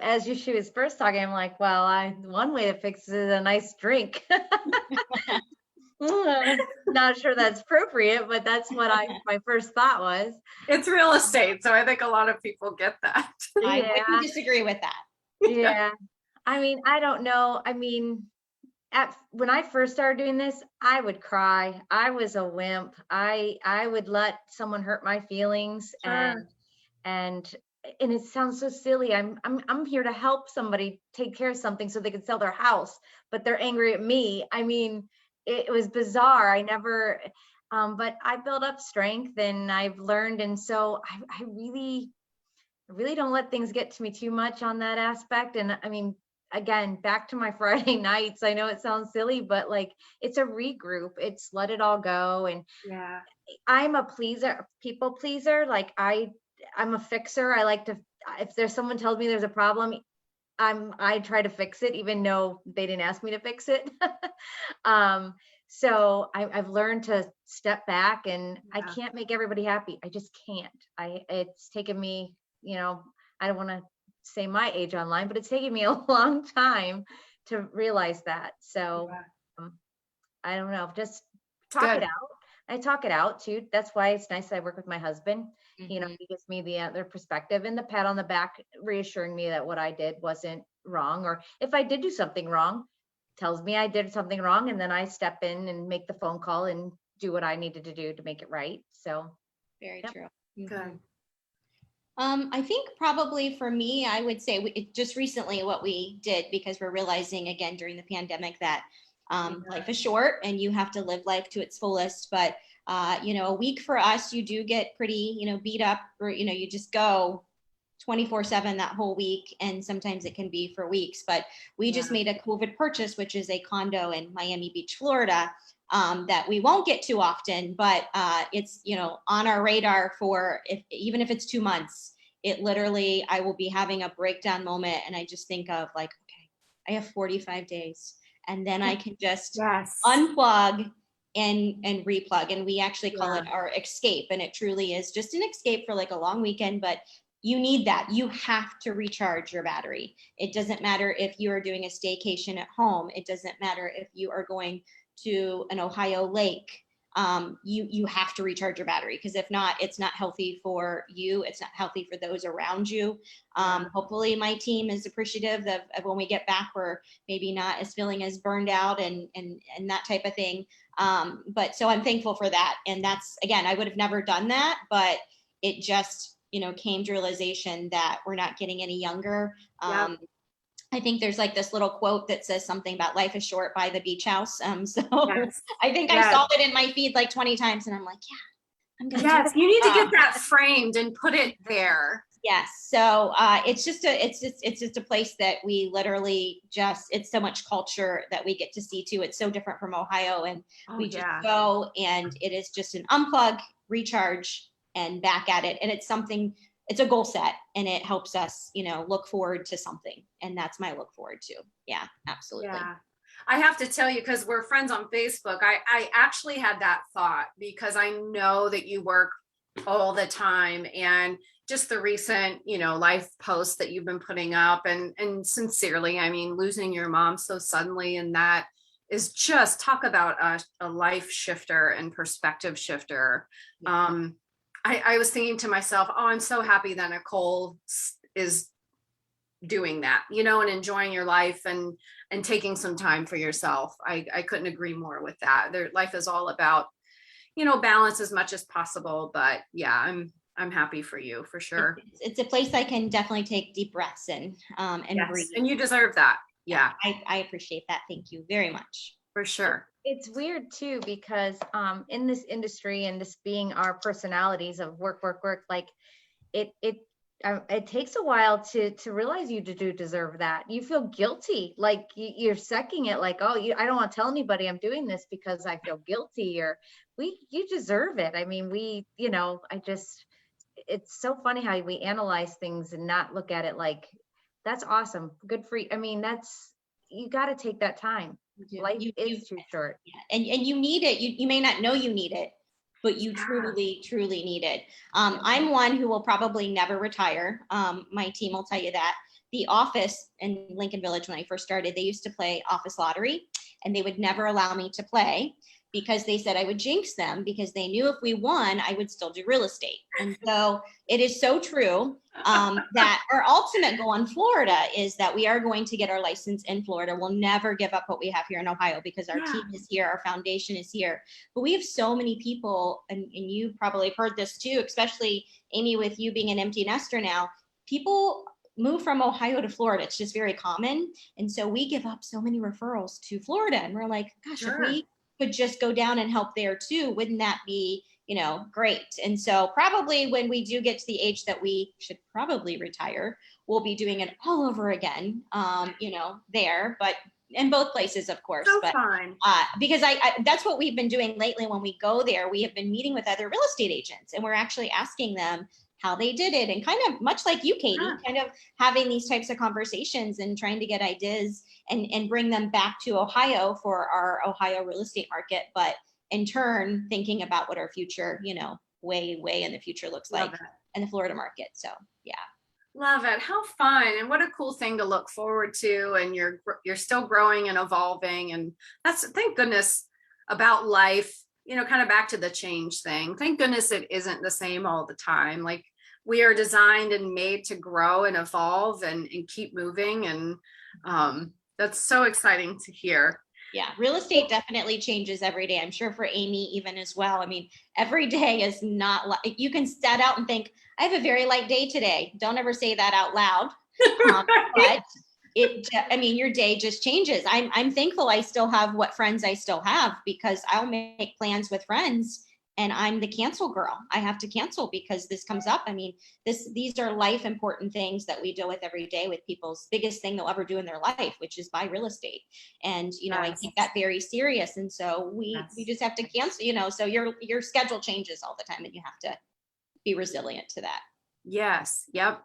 Speaker 3: as she was first talking, I'm like, well, one way to fix it is a nice drink. Not sure that's appropriate, but that's what my first thought was.
Speaker 1: It's real estate, so I think a lot of people get that.
Speaker 2: I wouldn't disagree with that.
Speaker 3: Yeah. I mean, I don't know. I mean, when I first started doing this, I would cry. I was a wimp. I would let someone hurt my feelings.
Speaker 1: Sure.
Speaker 3: And it sounds so silly. I'm here to help somebody take care of something so they can sell their house, but they're angry at me. I mean, it was bizarre. I never, but I built up strength and I've learned. And so I really don't let things get to me too much on that aspect. And I mean, again, back to my Friday nights, I know it sounds silly, but like, it's a regroup. It's let it all go. And
Speaker 1: Yeah.
Speaker 3: I'm a people pleaser. Like I'm a fixer. I like to, if there's someone tells me there's a problem, I try to fix it, even though they didn't ask me to fix it. So I've learned to step back, and I can't make everybody happy. I just can't. It's taken me, I don't want to say my age online, but it's taken me a long time to realize that. So I don't know, just talk it out. I talk it out too. That's why it's nice that I work with my husband.
Speaker 2: Mm-hmm.
Speaker 3: He gives me the other perspective and the pat on the back, reassuring me that what I did wasn't wrong. Or if I did do something wrong, tells me I did something wrong. And then I step in and make the phone call and do what I needed to do to make it right. So
Speaker 2: Very true.
Speaker 1: Good.
Speaker 2: I think probably for me, I would say just recently what we did, because we're realizing again during the pandemic that life is short and you have to live life to its fullest. But, a week for us, you do get pretty, beat up, or, you just go 24/7 that whole week. And sometimes it can be for weeks, but we just made a COVID purchase, which is a condo in Miami Beach, Florida, that we won't get to often, but it's, on our radar for even if it's 2 months, it literally, I will be having a breakdown moment. And I just think of like, okay, I have 45 days and then I can just unplug and replug. And we actually call it our escape. And it truly is just an escape for like a long weekend, but you need that. You have to recharge your battery. It doesn't matter if you are doing a staycation at home. It doesn't matter if you are going to an Ohio lake. You have to recharge your battery, because if not, it's not healthy for you. It's not healthy for those around you. Hopefully my team is appreciative of when we get back, we're maybe not as feeling as burned out and that type of thing. But so I'm thankful for that. And that's, again, I would have never done that, but it just, came to realization that we're not getting any younger. I think there's like this little quote that says something about life is short by the beach house. I think I saw it in my feed like 20 times and I'm like, I'm going to
Speaker 1: you need to get that framed and put it there.
Speaker 2: Yes. So it's just a place that we literally it's so much culture that we get to see too. It's so different from Ohio, and we just go, and it is just an unplug, recharge, and back at it. And it's a goal set, and it helps us, look forward to something. And that's my look forward to. Yeah, absolutely.
Speaker 1: Yeah. I have to tell you, because we're friends on Facebook, I actually had that thought, because I know that you work all the time, and just the recent, life posts that you've been putting up, and sincerely, I mean, losing your mom so suddenly, and that is just, talk about a life shifter and perspective shifter. I was thinking to myself, oh, I'm so happy that Nicole is doing that, and enjoying your life and taking some time for yourself. I couldn't agree more with that. Life is all about, balance as much as possible. But yeah, I'm happy for you, for sure.
Speaker 2: It's a place I can definitely take deep breaths in, and
Speaker 1: Yes,
Speaker 2: breathe.
Speaker 1: and you deserve that. Yeah,
Speaker 2: I appreciate that. Thank you very much.
Speaker 1: for sure.
Speaker 3: It's weird too, because in this industry and this being our personalities of work, work, work, like it takes a while to realize you do deserve that. You feel guilty, like you're sucking it, like, oh, I don't want to tell anybody I'm doing this because I feel guilty, or you deserve it. I mean, it's so funny how we analyze things and not look at it like, that's awesome, good for you. I mean, you got to take that time. Life is too short.
Speaker 2: And you need it. You may not know you need it, but you truly need it. I'm one who will probably never retire. My team will tell you that. The office in Lincoln Village, when I first started, they used to play office lottery, and they would never allow me to play because they said I would jinx them, because they knew if we won, I would still do real estate. And so it is so true that our ultimate goal in Florida is that we are going to get our license in Florida. We'll never give up what we have here in Ohio, because our team is here, our foundation is here. But we have so many people, and you probably have heard this too, especially Amy, with you being an empty nester now, people move from Ohio to Florida. It's just very common. And so we give up so many referrals to Florida, and we're like, gosh, if we could just go down and help there too, wouldn't that be, great? And so probably when we do get to the age that we should probably retire, we'll be doing it all over again, there, but in both places, of course.
Speaker 1: So
Speaker 2: but
Speaker 1: fine.
Speaker 2: Because that's what we've been doing lately. When we go there, we have been meeting with other real estate agents, and we're actually asking them how they did it, and kind of much like you, Katie, kind of having these types of conversations and trying to get ideas and bring them back to Ohio for our Ohio real estate market, but in turn thinking about what our future, way in the future looks like in the Florida market. So yeah.
Speaker 1: Love it. How fun, and what a cool thing to look forward to. And you're still growing and evolving, and thank goodness about life, kind of back to the change thing. Thank goodness it isn't the same all the time. Like, we are designed and made to grow and evolve and keep moving. And that's so exciting to hear.
Speaker 2: Yeah, real estate definitely changes every day. I'm sure for Amy even as well. I mean, every day is not like, you can set out and think, I have a very light day today. Don't ever say that out loud. But your day just changes. I'm thankful I still have what friends I still have, because I'll make plans with friends and I'm the cancel girl. I have to cancel because this comes up. I mean, these are life important things that we deal with every day, with people's biggest thing they'll ever do in their life, which is buy real estate. And, I take that very serious. And so we just have to cancel, so your schedule changes all the time, and you have to be resilient to that.
Speaker 1: Yes. Yep.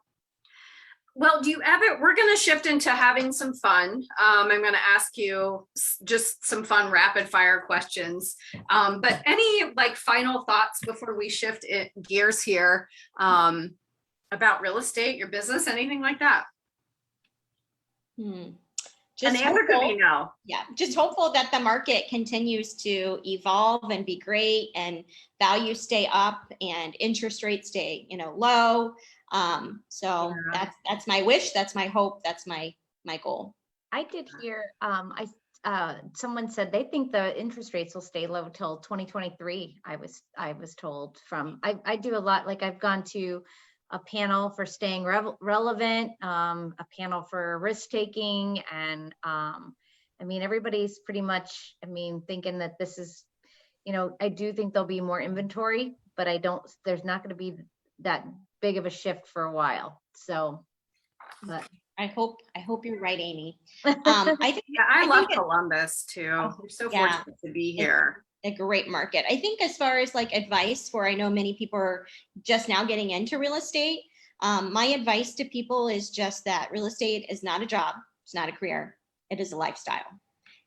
Speaker 1: Well, we're going to shift into having some fun. I'm going to ask you just some fun rapid fire questions. But any final thoughts before we shift gears here about real estate, your business, anything like that?
Speaker 2: Just
Speaker 1: an answer could be no.
Speaker 2: Yeah, just hopeful that the market continues to evolve and be great, and values stay up and interest rates stay, low. That's my wish. That's my hope. That's my goal.
Speaker 3: I did hear, someone said they think the interest rates will stay low till 2023. I was told I do a lot. Like, I've gone to a panel for staying relevant, a panel for risk taking. And everybody's pretty much, thinking that this is, I do think there'll be more inventory, but there's not going to be that big of a shift for a while. So, but
Speaker 2: I hope you're right, Amy.
Speaker 1: I love Columbus too. We're so fortunate to be here.
Speaker 2: A great market. I think as far as advice for, I know many people are just now getting into real estate. My advice to people is just that real estate is not a job. It's not a career. It is a lifestyle.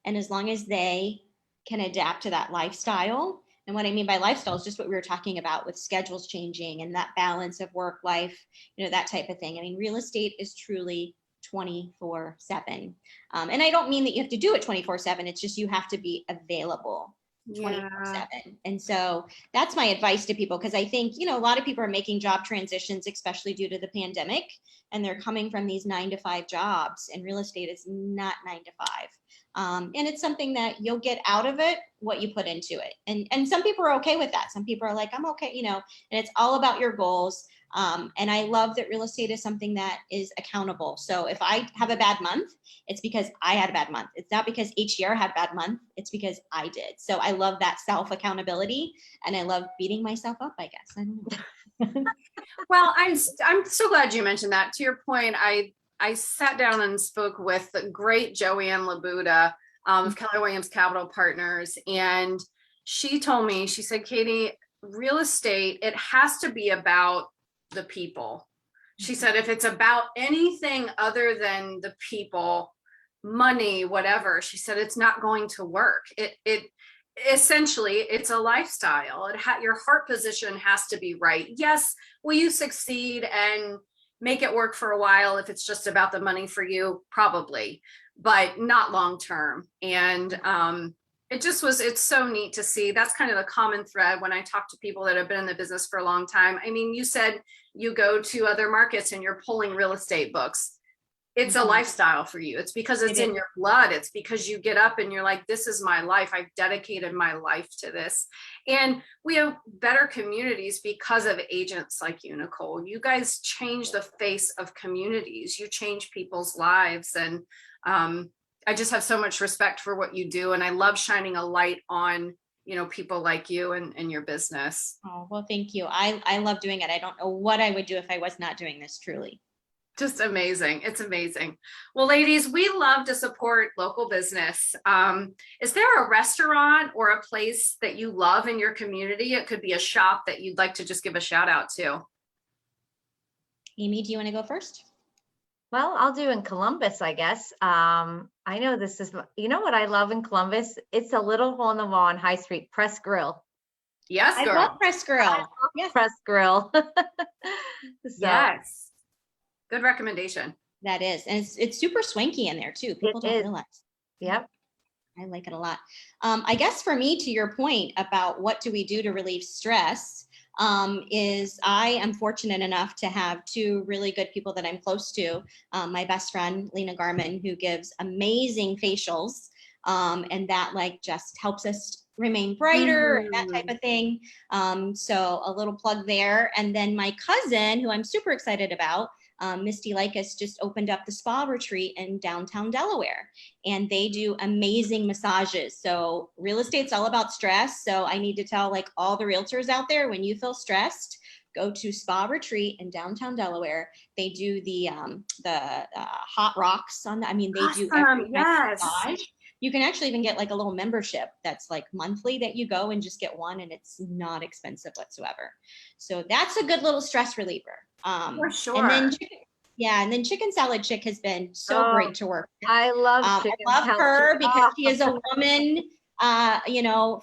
Speaker 2: And as long as they can adapt to that lifestyle, and what I mean by lifestyle is just what we were talking about with schedules changing and that balance of work life, that type of thing. Real estate is truly 24/7. And I don't mean that you have to do it 24/7. It's just you have to be available 24/7. And so that's my advice to people, because I think, a lot of people are making job transitions, especially due to the pandemic, and they're coming from these 9-to-5 jobs, and real estate is not 9 to 5. And it's something that you'll get out of it what you put into it. And some people are okay with that. Some people are like, I'm okay, you know, and it's all about your goals. And I love that real estate is something that is accountable. So if I have a bad month, it's because I had a bad month. It's not because HDR had a bad month. It's because I did. So I love that self accountability, and I love beating myself up, I guess. I don't know.
Speaker 1: Well, I'm so glad you mentioned that. To your point, I sat down and spoke with the great Joanne Labuda of Keller Williams Capital Partners, and she told me, she said, Katie, real estate, it has to be about the people. She said, if it's about anything other than the people, money, whatever, she said, it's not going to work. It essentially, it's a lifestyle. Your heart position has to be right. Yes, will you succeed and make it work for a while if it's just about the money for you? Probably, but not long term. And it's so neat to see. That's kind of the common thread when I talk to people that have been in the business for a long time. I mean, you said you go to other markets and you're pulling real estate books. It's a lifestyle for you. It's because it's in your blood. It's because you get up and you're like, this is my life. I've dedicated my life to this. And we have better communities because of agents like you, Nicole. You guys change the face of communities. You change people's lives. And I just have so much respect for what you do. And I love shining a light on, you know, people like you and your business.
Speaker 2: Oh, well, thank you. I love doing it. I don't know what I would do if I was not doing this, truly.
Speaker 1: Just amazing. It's amazing. Well, ladies, we love to support local business. Is there a restaurant or a place that you love in your community? It could be a shop that you'd like to just give a shout out to.
Speaker 2: Amy, do you want to go first?
Speaker 3: Well, I'll do in Columbus, I guess. I know this is, you know what I love in Columbus? It's a little hole in the wall on High Street, Press Grill.
Speaker 1: Yes, girl.
Speaker 2: I love Press Grill.
Speaker 3: Yes. Press Grill.
Speaker 1: Yes. Good recommendation.
Speaker 2: That is. And it's super swanky in there too. People don't realize.
Speaker 3: Yep.
Speaker 2: I like it a lot. I guess for me, to your point about what do we do to relieve stress, is I am fortunate enough to have two really good people that I'm close to. My best friend, Lena Garman, who gives amazing facials. And that like just helps us remain brighter and that type of thing. So a little plug there. And then my cousin, who I'm super excited about, Misty Likas, just opened up the spa retreat in downtown Delaware, and they do amazing massages. So real estate's all about stress. So I need to tell like all the realtors out there, when you feel stressed, go to spa retreat in downtown Delaware. They do the hot rocks on the, I mean, they do every massage. You can actually even get like a little membership that's like monthly that you go and just get one, and it's not expensive whatsoever. So that's a good little stress reliever.
Speaker 1: For sure.
Speaker 2: And then Chicken Salad Chick has been so great to work with.
Speaker 3: I love
Speaker 2: her because she is a woman,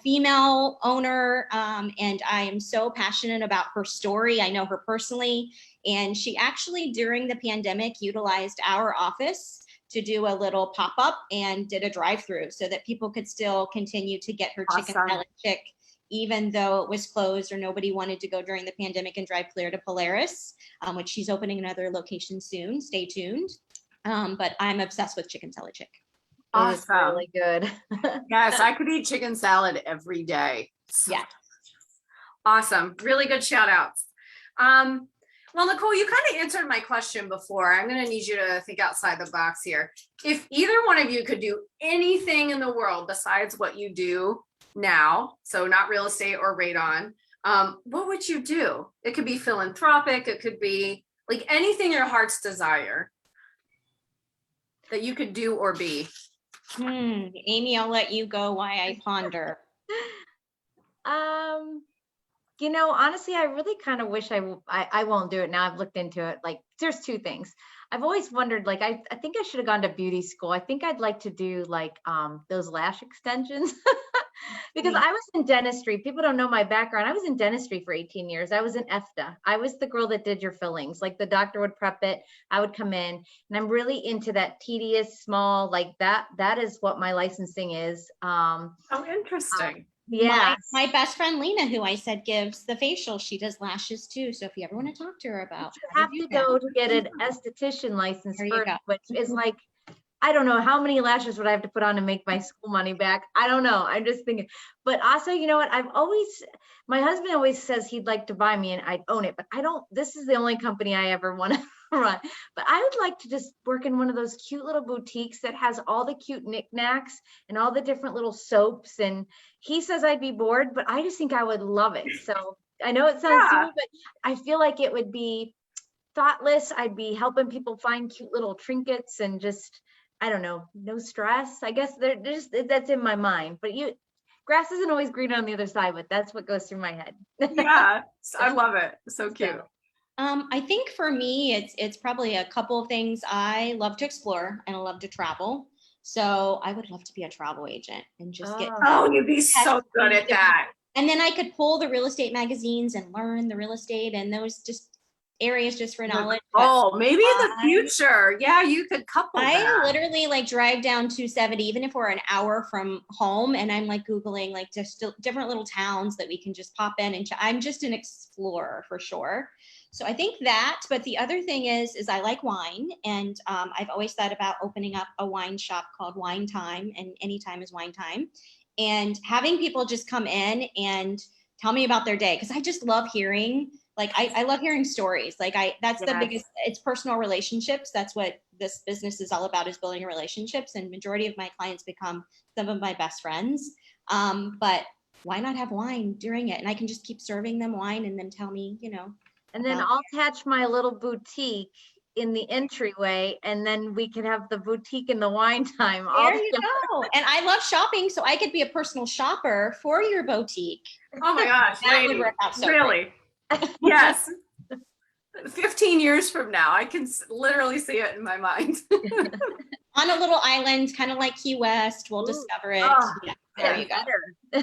Speaker 2: female owner. And I am so passionate about her story. I know her personally. And she actually, during the pandemic, utilized our office to do a little pop-up and did a drive-through so that people could still continue to get her Chicken Salad Chick, even though it was closed or nobody wanted to go during the pandemic and drive clear to Polaris, which she's opening another location soon. Stay tuned. But I'm obsessed with Chicken Salad Chick.
Speaker 1: Awesome.
Speaker 3: It's really good.
Speaker 1: Yes, I could eat chicken salad every day.
Speaker 2: Yeah.
Speaker 1: Awesome. Really good shout outs. Well, Nicole, you kind of answered my question before. I'm going to need you to think outside the box here. If either one of you could do anything in the world besides what you do now, so not real estate or radon, what would you do? It could be philanthropic. It could be like anything your heart's desire that you could do or be.
Speaker 2: Amy, I'll let you go while I ponder.
Speaker 3: Honestly, I really kind of wish I won't do it now. I've looked into it. Like, there's two things. I've always wondered, like, I think I should have gone to beauty school. I think I'd like to do like those lash extensions because I was in dentistry. People don't know my background. I was in dentistry for 18 years. I was in EFTA. I was the girl that did your fillings. Like, the doctor would prep it. I would come in, and I'm really into that tedious, small, like that. That is what my licensing is.
Speaker 1: Oh, interesting.
Speaker 3: Yeah.
Speaker 2: My best friend Lena, who I said gives the facial, she does lashes too. So if you ever want to talk to her about,
Speaker 3: you have to go to get an esthetician license first, which is like, I don't know how many lashes would I have to put on to make my school money back. I don't know. I'm just thinking, but also, you know what? My husband always says he'd like to buy me and I'd own it, but I don't, this is the only company I ever want to run. But I would like to just work in one of those cute little boutiques that has all the cute knickknacks and all the different little soaps. And he says I'd be bored, but I just think I would love it. So I know it sounds silly, but I feel like it would be thoughtless. I'd be helping people find cute little trinkets and just, I don't know, no stress. I guess that's in my mind, but grass isn't always green on the other side, but that's what goes through my head.
Speaker 1: Yeah, I love it. So cute.
Speaker 2: I think for me, it's probably a couple of things. I love to explore and I love to travel. So I would love to be a travel agent and just get.
Speaker 1: Oh, you'd be so good at that.
Speaker 2: And then I could pull the real estate magazines and learn the real estate and those just areas just for knowledge.
Speaker 1: Oh, maybe in the future. Yeah, you could couple that.
Speaker 2: I literally like drive down 270, even if we're an hour from home, and I'm like Googling like just different little towns that we can just pop in. And I'm just an explorer for sure. So I think that, but the other thing is I like wine, and I've always thought about opening up a wine shop called Wine Time, and anytime is wine time, and having people just come in and tell me about their day, because I just love hearing. Like, I love hearing stories. Like that's the biggest, it's personal relationships. That's what this business is all about, is building relationships. And majority of my clients become some of my best friends. But why not have wine during it? And I can just keep serving them wine and then tell me, you know.
Speaker 3: And then I'll attach my little boutique in the entryway, and then we can have the boutique and the wine time.
Speaker 2: There you go. And I love shopping, so I could be a personal shopper for your boutique.
Speaker 1: Oh my gosh,
Speaker 2: that would work out so
Speaker 1: really?
Speaker 2: Great.
Speaker 1: Yes. 15 years from now, I can literally see it in my mind.
Speaker 2: On a little island, kind of like Key West, we'll discover it. Yeah, there you go.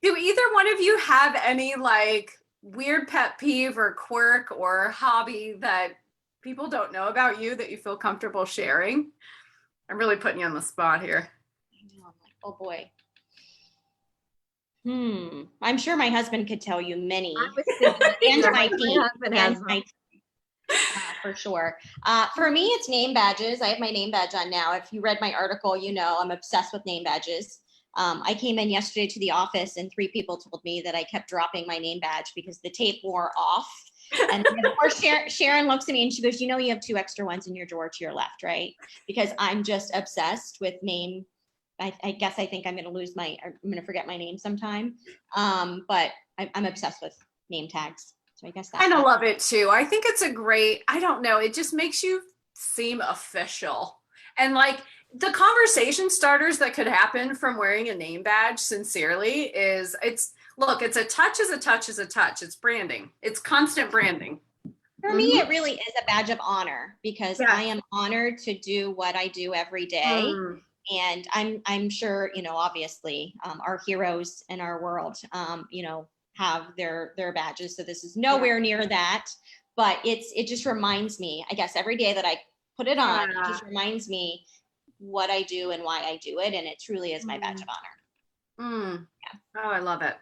Speaker 1: Do either one of you have any like weird pet peeve or quirk or hobby that people don't know about you that you feel comfortable sharing? I'm really putting you on the spot here.
Speaker 2: I know, I'm like, oh boy. I'm sure my husband could tell you many. And my team. For sure. For me, it's name badges. I have my name badge on now. If you read my article, you know I'm obsessed with name badges. I came in yesterday to the office and 3 people told me that I kept dropping my name badge because the tape wore off. And of course, Sharon looks at me and she goes, you know, you have 2 extra ones in your drawer to your left, right? Because I'm just obsessed with name. I guess I think I'm going to forget my name sometime. But I'm obsessed with name tags. So I guess that's.
Speaker 1: I love it too. I think it's a great, I don't know, it just makes you seem official. And like the conversation starters that could happen from wearing a name badge sincerely it's a touch is a touch is a touch. It's branding. It's constant branding.
Speaker 2: For me, it really is a badge of honor because I am honored to do what I do every day. And I'm sure, you know, obviously our heroes in our world, you know, have their badges. So this is nowhere near that, but it just reminds me, I guess, every day that I put it on, it just reminds me what I do and why I do it. And it truly is my badge of honor.
Speaker 1: Yeah. Oh, I love it.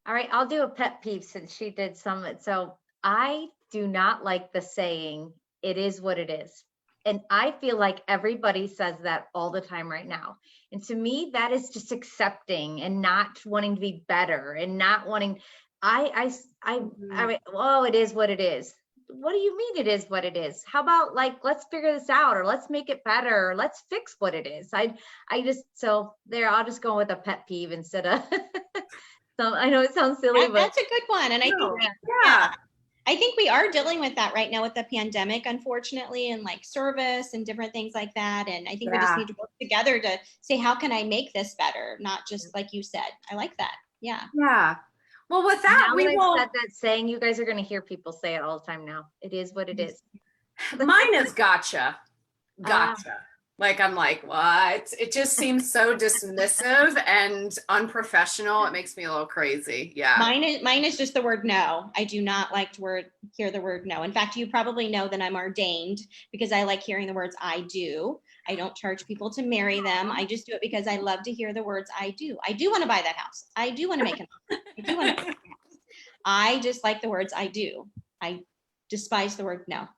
Speaker 3: All right. I'll do a pet peeve since she did some. So I do not like the saying, it is what it is. And I feel like everybody says that all the time right now. And to me, that is just accepting and not wanting to be better and not wanting, I mean, oh, it is what it is. What do you mean it is what it is? How about like, let's figure this out or let's make it better or let's fix what it is. I'll just go with a pet peeve instead of, so I know it sounds silly, but
Speaker 2: that's a good one. And I think, I think we are dealing with that right now with the pandemic, unfortunately, and like service and different things like that. And I think we just need to work together to say, how can I make this better? Not just like you said. I like that. Yeah.
Speaker 1: Yeah. Well, with that,
Speaker 3: I've said that saying, you guys are going to hear people say it all the time now. It is what it is.
Speaker 1: Mine is gotcha. Like, I'm like, what? It just seems so dismissive and unprofessional. It makes me a little crazy. Yeah.
Speaker 2: Mine is just the word no. I do not like to hear the word no. In fact, you probably know that I'm ordained because I like hearing the words I do. I don't charge people to marry them. I just do it because I love to hear the words I do. I do want to buy that house. I do want to make an offer. I do want to make a house. I just like the words I do. I despise the word no.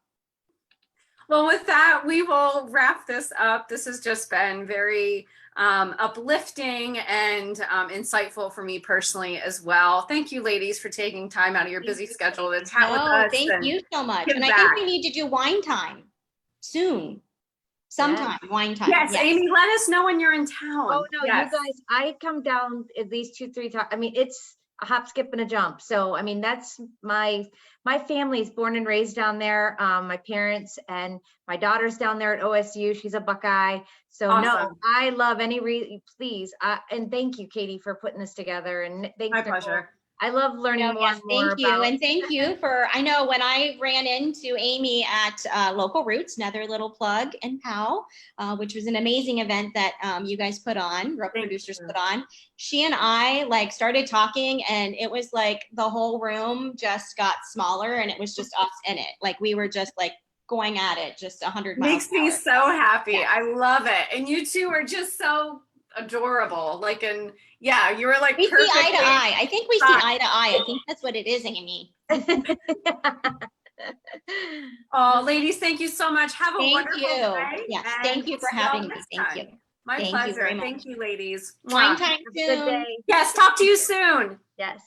Speaker 1: Well, with that, we will wrap this up. This has just been very uplifting and insightful for me personally as well. Thank you, ladies, for taking time out of your busy schedule to chat with
Speaker 2: No,
Speaker 1: us.
Speaker 2: thank
Speaker 1: and
Speaker 2: you so much.
Speaker 1: give
Speaker 2: And I
Speaker 1: back.
Speaker 2: think we need to do wine time soon. Sometime, wine time.
Speaker 1: Yes, Amy, let us know when you're in town.
Speaker 3: Oh, no,
Speaker 1: Yes.
Speaker 3: you guys, I come down at least 2-3 times. I mean, it's a hop, skip, and a jump. So, I mean, that's my family's born and raised down there. My parents and my daughter's down there at OSU. She's a Buckeye. So no,
Speaker 1: Awesome.
Speaker 3: I love please. And thank you, Katie, for putting this together. And thanks,
Speaker 1: My
Speaker 3: Nicole.
Speaker 1: pleasure.
Speaker 3: I love learning
Speaker 2: No,
Speaker 3: more
Speaker 2: yes,
Speaker 3: and more
Speaker 2: thank you.
Speaker 3: about.
Speaker 2: And thank you for, I know when I ran into Amy at Local Roots, another little plug in POW, which was an amazing event that you guys put on, Rope
Speaker 1: Thank
Speaker 2: Producers
Speaker 1: you.
Speaker 2: put on. She and I like started talking and it was like the whole room just got smaller and it was just us in it. Like we were just like going at it just 100 miles
Speaker 1: Makes me
Speaker 2: an hour.
Speaker 1: so happy.
Speaker 2: Yeah.
Speaker 1: I love it. And you two are just so adorable. Like, and yeah, you were like
Speaker 2: We see
Speaker 1: perfectly.
Speaker 2: eye to eye. I think we see eye to eye. I think that's what it is, Amy.
Speaker 1: Oh, ladies, thank you so much. Have a
Speaker 2: Thank
Speaker 1: wonderful
Speaker 2: you.
Speaker 1: day.
Speaker 2: Yes,
Speaker 1: and
Speaker 2: thank you for
Speaker 1: see y'all
Speaker 2: having me.
Speaker 1: next
Speaker 2: Thank you.
Speaker 1: time. My
Speaker 2: Thank you
Speaker 1: pleasure.
Speaker 2: very much.
Speaker 1: Thank you, ladies.
Speaker 2: Wine
Speaker 1: Mwah.
Speaker 2: time
Speaker 3: Have a good
Speaker 2: soon.
Speaker 3: day.
Speaker 1: Yes, talk to you soon.
Speaker 3: Yes.